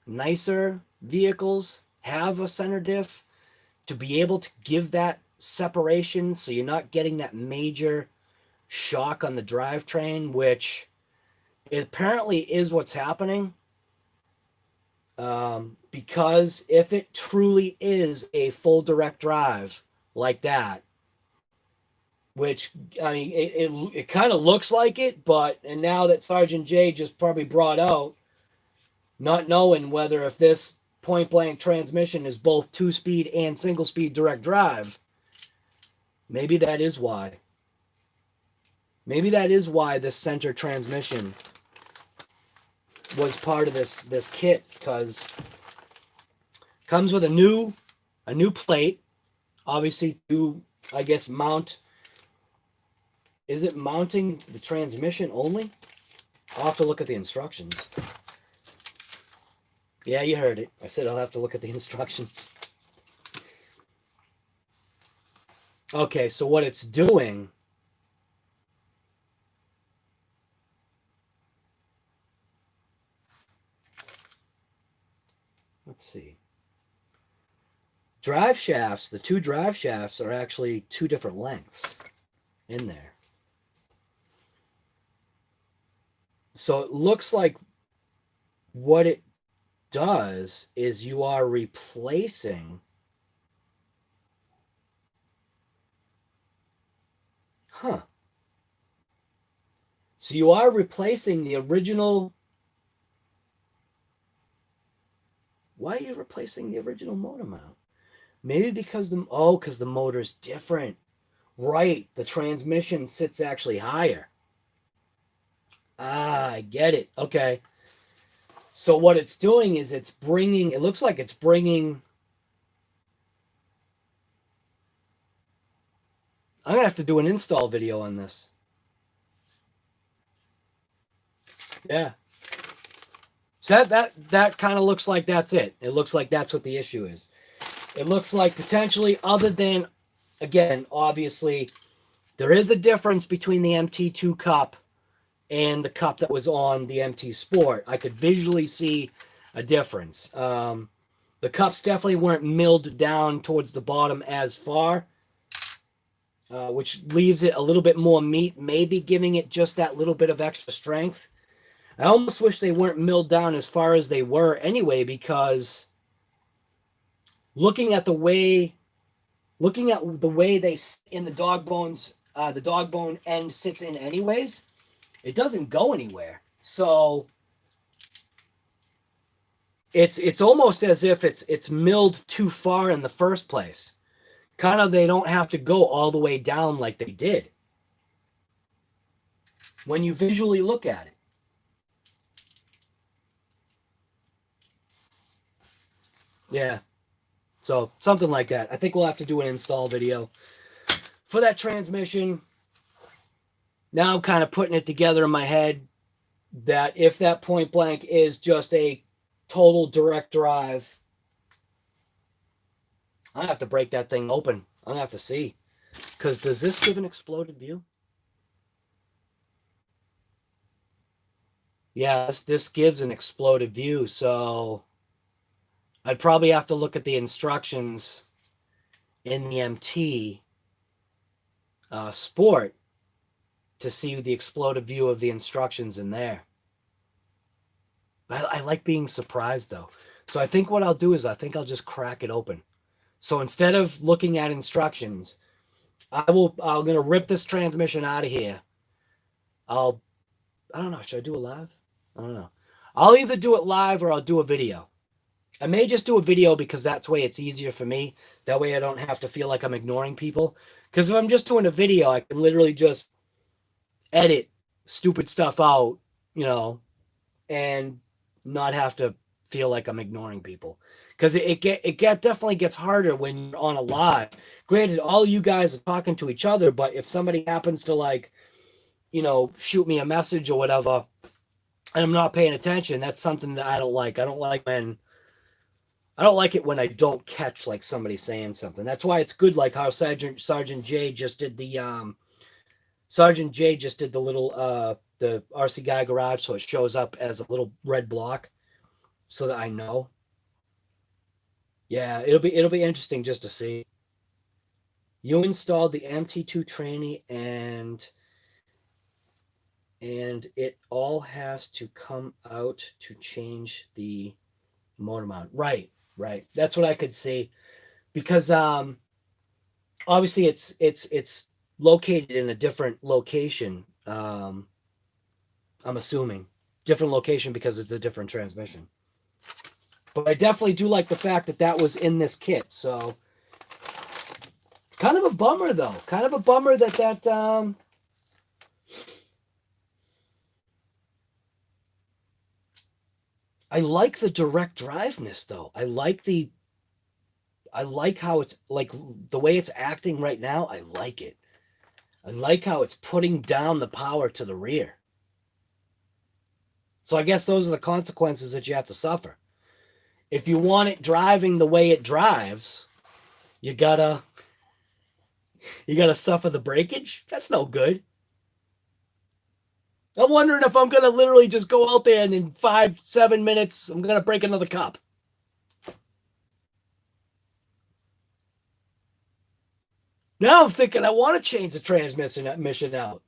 nicer vehicles have a center diff to be able to give that separation so you're not getting that major shock on the drivetrain, which apparently is what's happening. Because if it truly is a full direct drive like that, which, I mean, it kind of looks like it, but, and now that Sergeant J just probably brought out, not knowing whether if this point blank transmission is both 2-speed and single speed direct drive, maybe that is why. Maybe that is why this center transmission was part of this kit, because comes with a new plate, obviously, to, I guess, mount. Is it mounting the transmission only? I'll have to look at the instructions. Yeah, you heard it. I said I'll have to look at the instructions. Okay, so what it's doing, let's see. Drive shafts, the two drive shafts are actually two different lengths in there. So it looks like what it does is you are replacing. Huh. So you are replacing the original. Why are you replacing the original motor mount? Maybe because because the motor's different. Right, the transmission sits actually higher. Ah, I get it. Okay. So what it's doing is it's bringing, it looks like it's bringing, I'm going to have to do an install video on this. Yeah. So that kind of looks like that's it. It looks like that's what the issue is. It looks like potentially, other than, again, obviously, there is a difference between the MT2 cup and the cup that was on the MT Sport. I could visually see a difference. The cups definitely weren't milled down towards the bottom as far, which leaves it a little bit more meat, maybe giving it just that little bit of extra strength. I almost wish they weren't milled down as far as they were anyway, because looking at the way they in the dog bones, the dog bone end sits in anyways, it doesn't go anywhere. So it's almost as if it's milled too far in the first place. Kind of, they don't have to go all the way down like they did when you visually look at it. Yeah. So something like that. I think we'll have to do an install video for that transmission. Now I'm kind of putting it together in my head that if that point blank is just a total direct drive, I have to break that thing open. I'm going to have to see. Because does this give an exploded view? Yeah, this gives an exploded view. So I'd probably have to look at the instructions in the MT Sport to see the exploded view of the instructions in there. I like being surprised, though. So I think what I'll do is I think I'll just crack it open. So instead of looking at instructions, I'm going to rip this transmission out of here. I don't know. Should I do it live? I don't know. I'll either do it live or I'll do a video. I may just do a video because that's the way it's easier for me. That way I don't have to feel like I'm ignoring people. Because if I'm just doing a video, I can literally just edit stupid stuff out, and not have to feel like I'm ignoring people. Because it definitely gets harder when you're on a live. Granted, all you guys are talking to each other, but if somebody happens to shoot me a message or whatever, and I'm not paying attention, that's something that I don't like. I don't like it when I don't catch somebody saying something. That's why it's good, like how Sergeant J just did the little the RC Guy Garage, so it shows up as a little red block, so that I know. Yeah, it'll be interesting just to see. You installed the MT2 tranny and it all has to come out to change the motor mount. Right. That's what I could see, because obviously it's located in a different location. I'm assuming different location because it's a different transmission. But I definitely do like the fact that that was in this kit. So kind of a bummer though. Kind of a bummer that I like the direct driveness though. I like how it's like the way it's acting right now. I like it. I like how it's putting down the power to the rear. So I guess those are the consequences that you have to suffer. If you want it driving the way it drives, you gotta suffer the breakage. That's no good. I'm wondering if I'm gonna literally just go out there and in 5-7 minutes I'm gonna break another cup. Now I'm thinking I want to change the transmission out.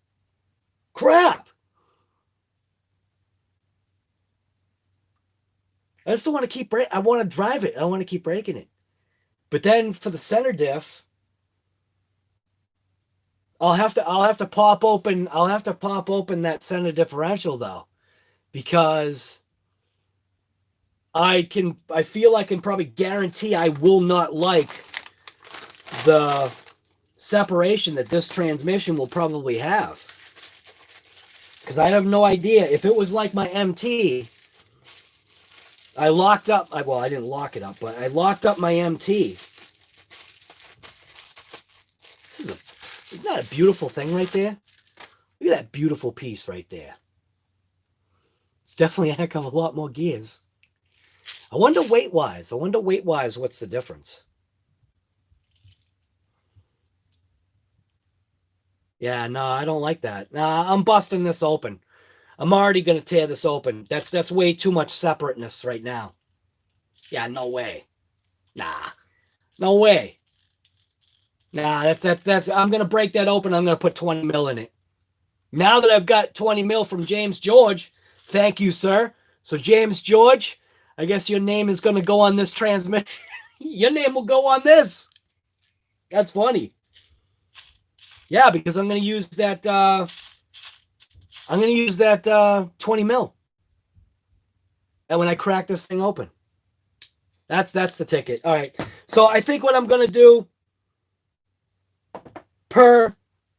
Crap. I just don't want to keep I want to drive it. I want to keep breaking it. But then for the center diff, I'll have to pop open that center differential though, because I feel I can probably guarantee I will not like the separation that this transmission will probably have. Because I have no idea. If it was like my MT, I locked up, well, I didn't lock it up, but I locked up my MT. Isn't that a beautiful thing right there? Look at that beautiful piece right there. It's definitely a heck of a lot more gears. I wonder weight-wise. What's the difference? Yeah, no, I don't like that. Nah, I'm busting this open. I'm already going to tear this open. That's way too much separateness right now. Yeah, no way. Nah. No way. Nah, that's I'm going to break that open. I'm going to put 20 mil in it. Now that I've got 20 mil from James George, thank you, sir. So James George, I guess your name is going to go on this transmission. Your name will go on this. That's funny. Yeah, because I'm going to use that 20 mil. And when I crack this thing open. That's the ticket. All right. So I think what I'm going to do per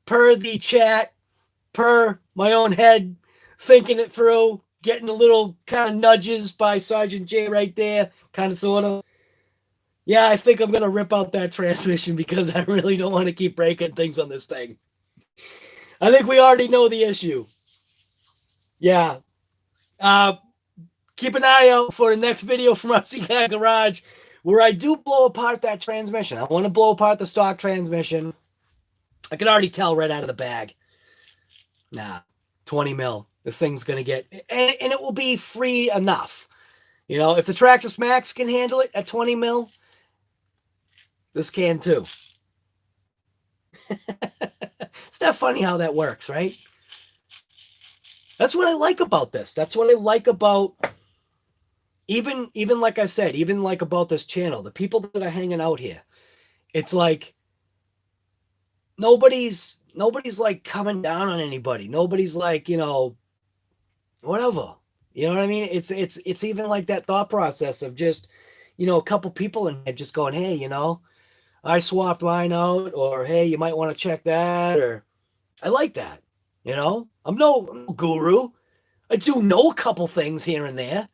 the chat, per my own head, thinking it through, getting a little kind of nudges by Sergeant J right there, kind of sort of. Yeah, I think I'm going to rip out that transmission because I really don't want to keep breaking things on this thing. I think we already know the issue. Yeah. Keep an eye out for the next video from Rusty Guy Garage where I do blow apart that transmission. I want to blow apart the stock transmission. I can already tell right out of the bag. Nah, 20 mil. This thing's going to get... And it will be free enough. You know, if the Traxxas Max can handle it at 20 mil, this can too. It's not funny how that works, right? That's what I like about this. That's what I like about... Even like I said, even like about this channel, the people that are hanging out here, it's like nobody's like coming down on anybody. Nobody's like, you know, whatever. You know what I mean? It's even like that thought process of just, you know, a couple people in there just going, hey, you know, I swapped mine out, or hey, you might want to check that, or I like that. You know, I'm no guru. I do know a couple things here and there.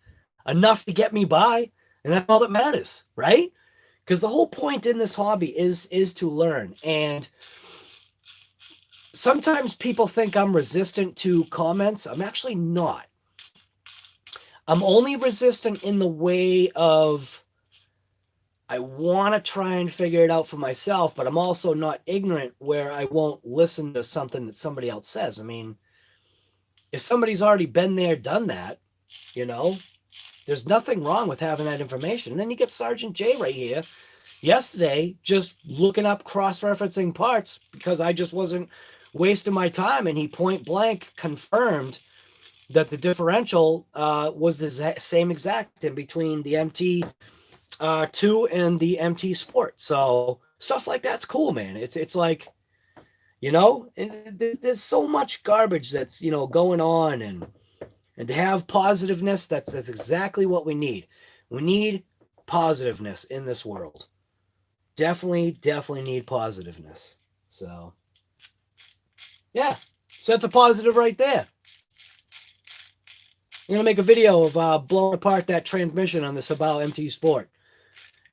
Enough to get me by, and that's all that matters, right? Because the whole point in this hobby is to learn. And sometimes people think I'm resistant to comments. I'm actually not. I'm only resistant in the way of I want to try and figure it out for myself, but I'm also not ignorant where I won't listen to something that somebody else says. I mean, if somebody's already been there, done that, you know, there's nothing wrong with having that information. And then you get Sergeant J right here yesterday just looking up cross-referencing parts because I just wasn't wasting my time. And he point blank confirmed that the differential was the same exact in between the MT2 and the MT Sport. So stuff like that's cool, man. It's like, You know, and there's so much garbage that's, you know, going on, and to have positiveness, that's exactly what we need. We need positiveness in this world. Definitely need positiveness. So, yeah. So that's a positive right there. I'm going to make a video of blowing apart that transmission on this HoBao MT Sport.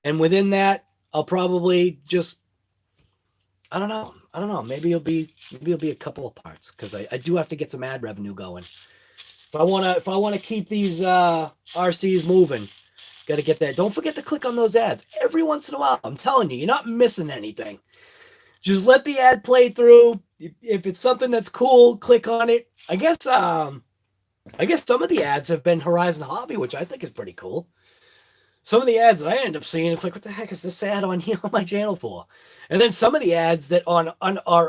And within that, I'll probably just, I don't know. Maybe it'll be a couple of parts, because I do have to get some ad revenue going. If I want to keep these RCs moving, got to get that. Don't forget to click on those ads every once in a while. I'm telling you, you're not missing anything. Just let the ad play through. If it's something that's cool, click on it. I guess some of the ads have been Horizon Hobby, which I think is pretty cool. Some of the ads that I end up seeing, it's like, what the heck is this ad on here on my channel for? And then some of the ads that are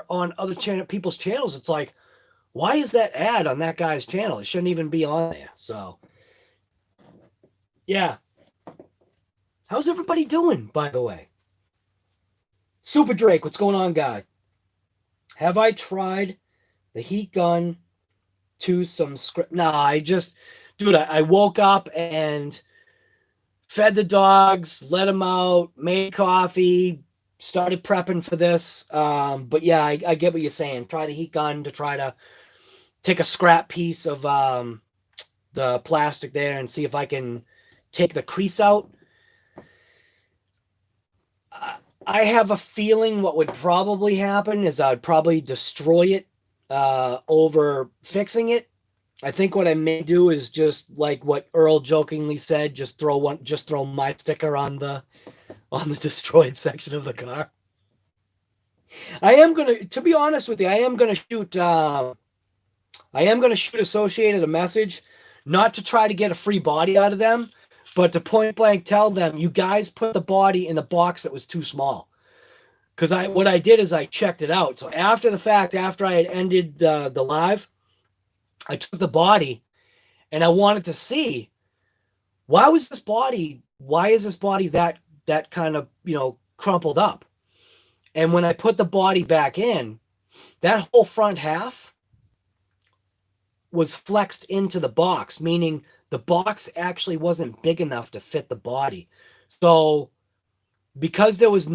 on other people's channels, it's like, why is that ad on that guy's channel? It shouldn't even be on there. So, yeah. How's everybody doing, by the way? Super Drake, what's going on, guy? Have I tried the heat gun to some script? Nah, dude, I woke up and fed the dogs, let them out, made coffee, started prepping for this. But yeah, I get what you're saying. Try the heat gun to try to take a scrap piece of the plastic there and see if I can take the crease out. I have a feeling what would probably happen is I'd probably destroy it over fixing it. I think what I may do is just like what Earl jokingly said, just throw my sticker on the destroyed section of the car. I am gonna, to be honest with you, I am gonna shoot Associated a message, not to try to get a free body out of them, but to point blank tell them, you guys put the body in the box that was too small. Because what I did is I checked it out. So after the fact, after I had ended the live, I took the body and I wanted to see, why is this body that kind of, you know, crumpled up? And when I put the body back in, that whole front half was flexed into the box, meaning the box actually wasn't big enough to fit the body. So because there was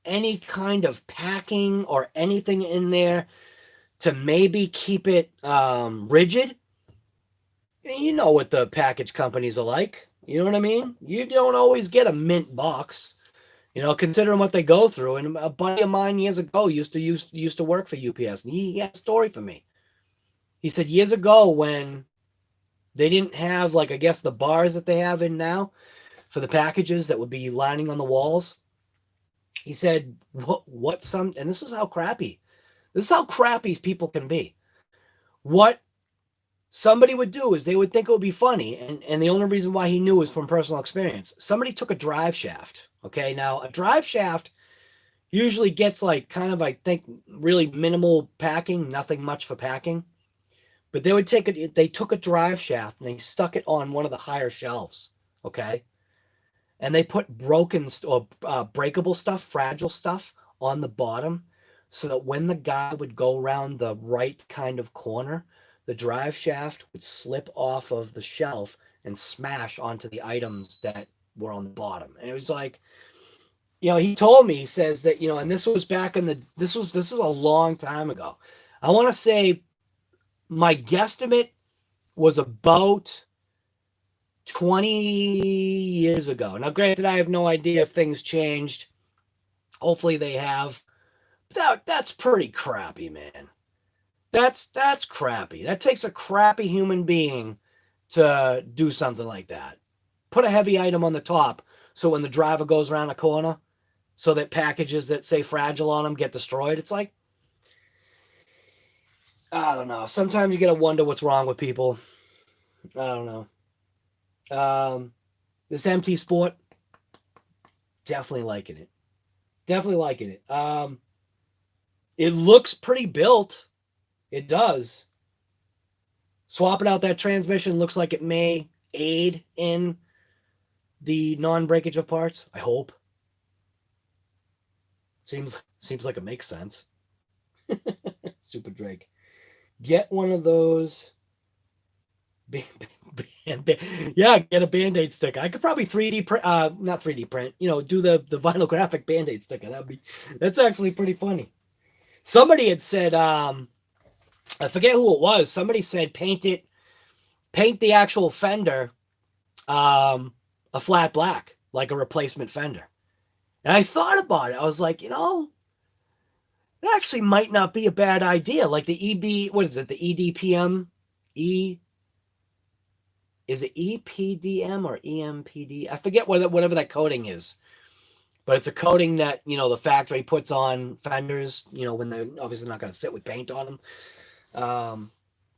any kind of packing or anything in there to maybe keep it rigid, you know what the package companies are like. You know what I mean? You don't always get a mint box, you know, considering what they go through. And a buddy of mine years ago used to work for UPS, and he had a story for me. He said years ago, when they didn't have, like, I guess the bars that they have in now for the packages that would be lining on the walls, he said, and this is how crappy people can be. What somebody would do is they would think it would be funny, and the only reason why he knew is from personal experience. Somebody took a drive shaft. Okay, now a drive shaft usually gets, like, kind of, I think, really minimal packing, nothing much for packing. But they took a drive shaft and they stuck it on one of the higher shelves. Okay. And they put broken or breakable stuff, fragile stuff on the bottom, so that when the guy would go around the right kind of corner, the drive shaft would slip off of the shelf and smash onto the items that were on the bottom. And it was like, you know, he told me, he says that, you know, and this was back in this is a long time ago. I want to say my guesstimate was about 20 years ago. Now, granted, I have no idea if things changed. Hopefully they have. That's pretty crappy, man. That's crappy. That takes a crappy human being to do something like that. Put a heavy item on the top so when the driver goes around a corner, so that packages that say fragile on them get destroyed. It's like, I don't know. Sometimes you gotta wonder what's wrong with people. I don't know. This MT Sport, definitely liking it. Definitely liking it. It looks pretty built. It does. Swapping out that transmission looks like it may aid in the non-breakage of parts. I hope. Seems like it makes sense. Super Drake. Get one of those. Yeah, get a Band-Aid sticker. I could probably 3D print, not 3D print, do the vinyl graphic Band-Aid sticker. That's actually pretty funny. Somebody had said, I forget who it was. Somebody said paint the actual fender a flat black, like a replacement fender. And I thought about it. I was like, it actually might not be a bad idea. Like the what is it? The EDPM? Is it EPDM or EMPD? I forget whatever that coating is. But it's a coating that, the factory puts on fenders, when they're obviously not going to sit with paint on them,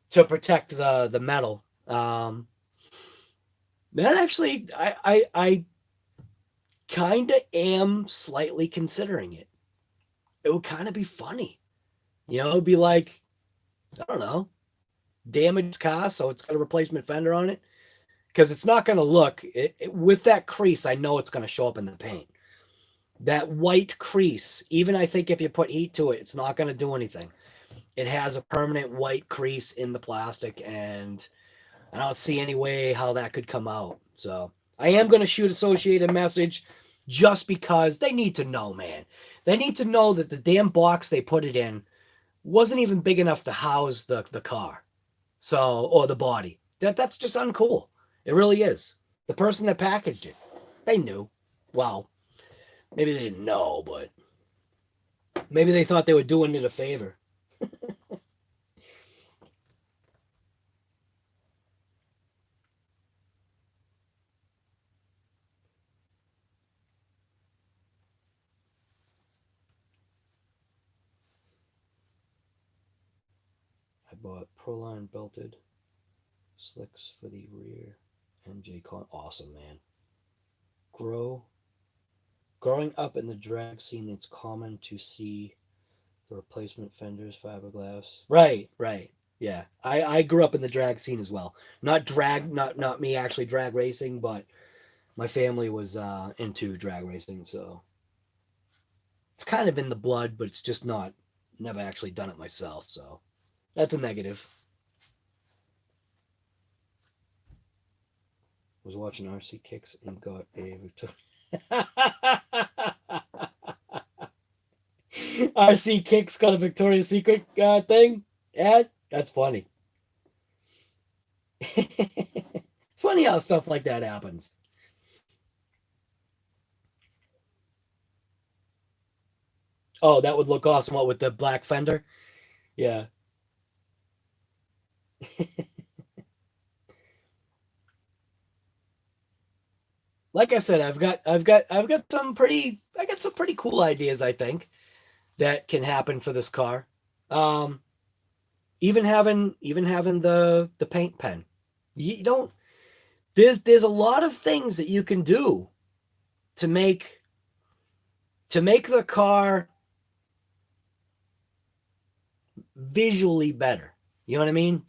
to protect the metal. That actually, I kind of am slightly considering it. It would kind of be funny. It'd be like, I don't know, damaged car, so it's got a replacement fender on it. Because it's not going to look, with that crease, I know it's going to show up in the paint. That white crease, even I think if you put heat to it, it's not going to do anything. It has a permanent white crease in the plastic, and I don't see any way how that could come out. So I am going to shoot Associated a message just because they need to know, man. They need to know that the damn box they put it in wasn't even big enough to house the car. So, or the body. That's just uncool. It really is. The person that packaged it, they knew. Well, maybe they didn't know, but maybe they thought they were doing it a favor. I bought Proline belted slicks for the rear MJ con. Awesome, man. Growing up in the drag scene, it's common to see the replacement fenders, fiberglass. Right. Yeah, I grew up in the drag scene as well. Not me actually drag racing, but my family was into drag racing, so it's kind of in the blood, but it's just never actually done it myself, so that's a negative. Was watching RC Kicks and got a RC Kicks got a Victoria's Secret thing ad. That's funny. It's funny how stuff like that happens. Oh, that would look awesome. What, with the black fender? Yeah. Like I said, I've got some pretty cool ideas, I think, that can happen for this car. Um, even having the paint pen. You don't there's a lot of things that you can do to make the car visually better. You know what I mean?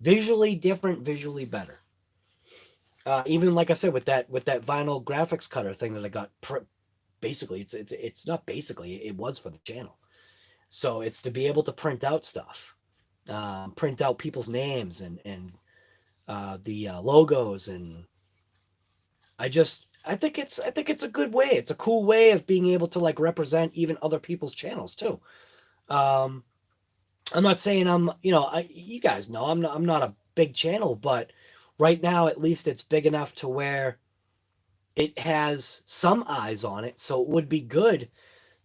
Visually different, visually better. Even like I said, with that vinyl graphics cutter thing that I got, basically it's not basically, it was for the channel. So it's to be able to print out stuff, print out people's names and the logos, and I think it's a good way. It's a cool way of being able to like represent even other people's channels too. I'm not saying you guys know I'm not a big channel, but right now at least it's big enough to where it has some eyes on it. So it would be good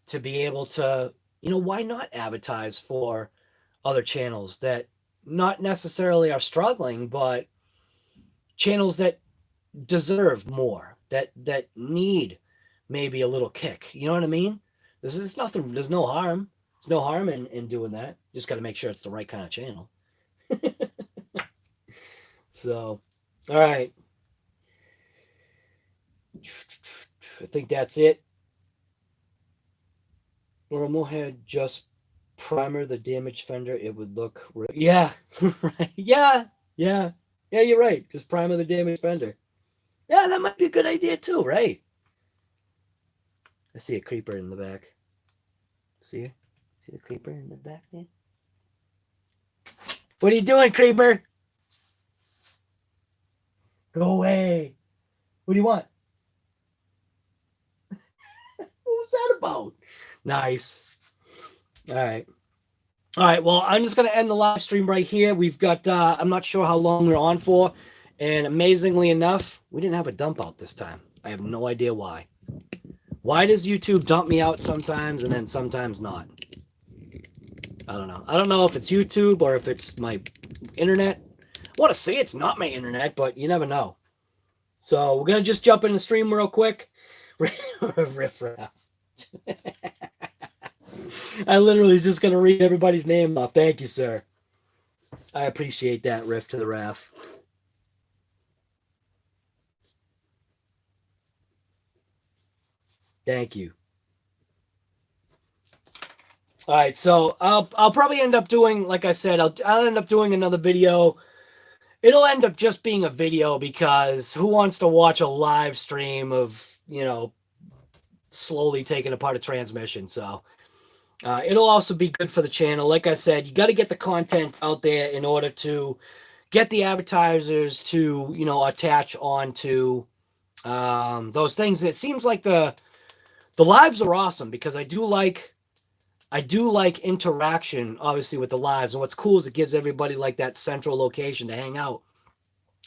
to be able to, why not advertise for other channels that not necessarily are struggling, but channels that deserve more, that need maybe a little kick. You know what I mean? There's nothing, there's no harm. There's no harm in doing that. Just got to make sure it's the right kind of channel. So, all right. I think that's it. Or Mohead just primer the damaged fender. It would look, yeah, right. Yeah. You're right. Just primer the damaged fender. Yeah, that might be a good idea too, right? I see a creeper in the back. See See the creeper in the back there? What are you doing, creeper? Go away. What do you want? What was that about? Nice. All right. All right. Well, I'm just going to end the live stream right here. We've got, I'm not sure how long we're on for. And amazingly enough, we didn't have a dump out this time. I have no idea why. Why does YouTube dump me out sometimes and then sometimes not? I don't know. I don't know if it's YouTube or if it's my internet. I want to say it's not my internet, but you never know. So we're going to just jump in the stream real quick. Riff raff. I literally just going to read everybody's name off. Thank you, sir. I appreciate that, riff to the raff. Thank you. All right, so I'll probably end up doing, like I said, I'll end up doing another video. It'll end up just being a video because who wants to watch a live stream of, you know, slowly taking apart a transmission? So it'll also be good for the channel. Like I said, you got to get the content out there in order to get the advertisers to, you know, attach onto those things. It seems like the lives are awesome because I do like interaction, obviously, with the lives. And what's cool is it gives everybody like that central location to hang out.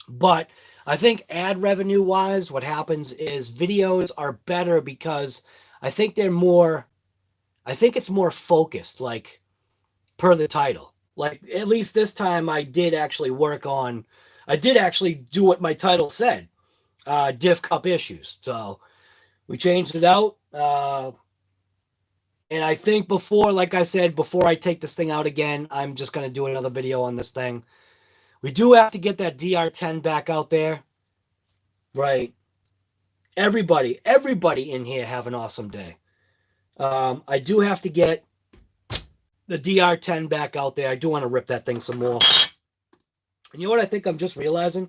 But I think ad revenue wise, what happens is videos are better because I think it's more focused, like per the title. Like at least this time I did actually do what my title said, Diff Cup issues. So we changed it out. And I think before I take this thing out again, I'm just going to do another video on this thing. We do have to get that DR10 back out there. Right. Everybody in here have an awesome day. I do have to get the DR10 back out there. I do want to rip that thing some more. And you know what I think I'm just realizing?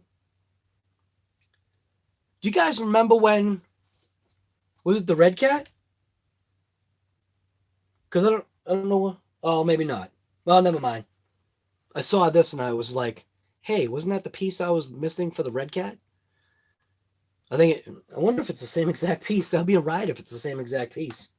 Do you guys remember when, was it the Red Cat? Because I don't know. Oh, maybe not. Well, never mind. I saw this and I was like, hey, wasn't that the piece I was missing for the Red Cat? I wonder if it's the same exact piece. That'll be a ride if it's the same exact piece.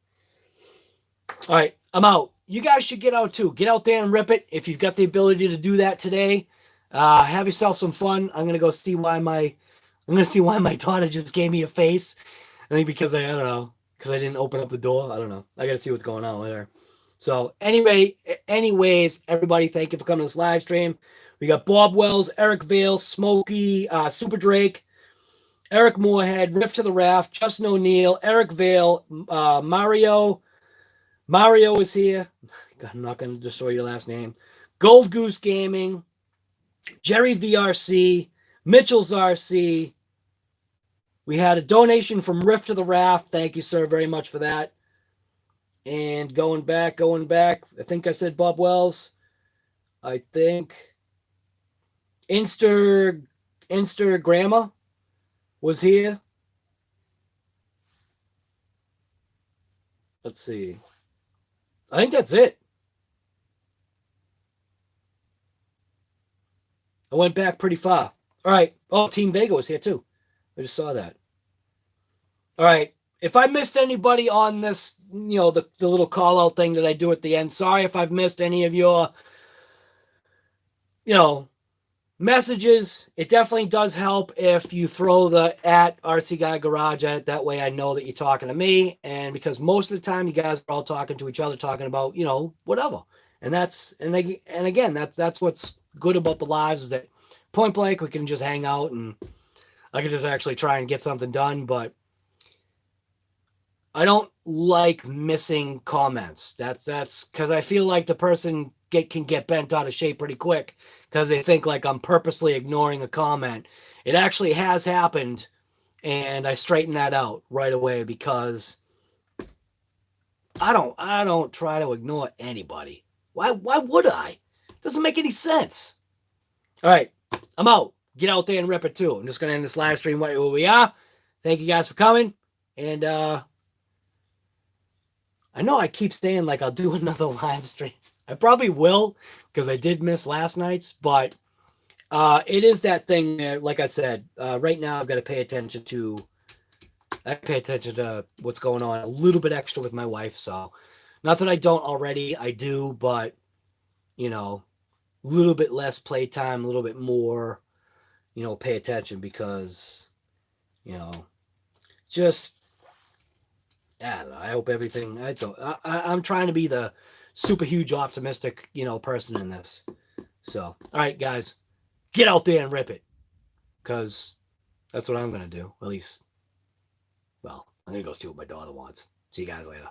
All right, I'm out. You guys should get out too. Get out there and rip it if you've got the ability to do that today. Have yourself some fun. I'm gonna go see why my daughter just gave me a face. I think because I don't know. Because I didn't open up the door. I don't know. I got to see what's going on later. So anyways, everybody, thank you for coming to this live stream. We got Bob Wells, Eric Vale, Smokey, Super Drake, Eric Moorhead, Riff to the Raft, Justin O'Neill, Eric Vale, Mario. Mario is here. I'm not going to destroy your last name. Gold Goose Gaming, Jerry VRC, Mitchell's RC. We had a donation from Riff to the Raft. Thank you, sir, very much for that. And going back. I think I said Bob Wells. I think Instagramma was here. Let's see. I think that's it. I went back pretty far. All right. Oh, Team Vega was here too. I just saw that. All right. If I missed anybody on this, you know, the little call out thing that I do at the end, sorry if I've missed any of your, you know, messages. It definitely does help if you throw the @RC Guy Garage at it. That way I know that you're talking to me. And because most of the time you guys are all talking to each other, talking about, you know, whatever. And again, that's what's good about the lives is that point blank, we can just hang out and I can just actually try and get something done. But I don't like missing comments. That's because I feel like the person can get bent out of shape pretty quick because they think like I'm purposely ignoring a comment. It actually has happened, and I straighten that out right away because I don't try to ignore anybody. Why would I? It doesn't make any sense. All right, I'm out. Get out there and rip it too. I'm just gonna end this live stream right where we are. Thank you guys for coming, and I know I keep saying like I'll do another live stream. I probably will because I did miss last night's, but it is that thing where, like I said, right now I've got to pay attention to what's going on a little bit extra with my wife. So not that I don't already, I do, but you know, a little bit less playtime, a little bit more, you know, pay attention because, you know, just I don't know. I hope everything. I'm trying to be the super huge optimistic, you know, person in this. So, all right, guys, get out there and rip it, because that's what I'm gonna do. At least, well, I'm gonna go see what my daughter wants. See you guys later.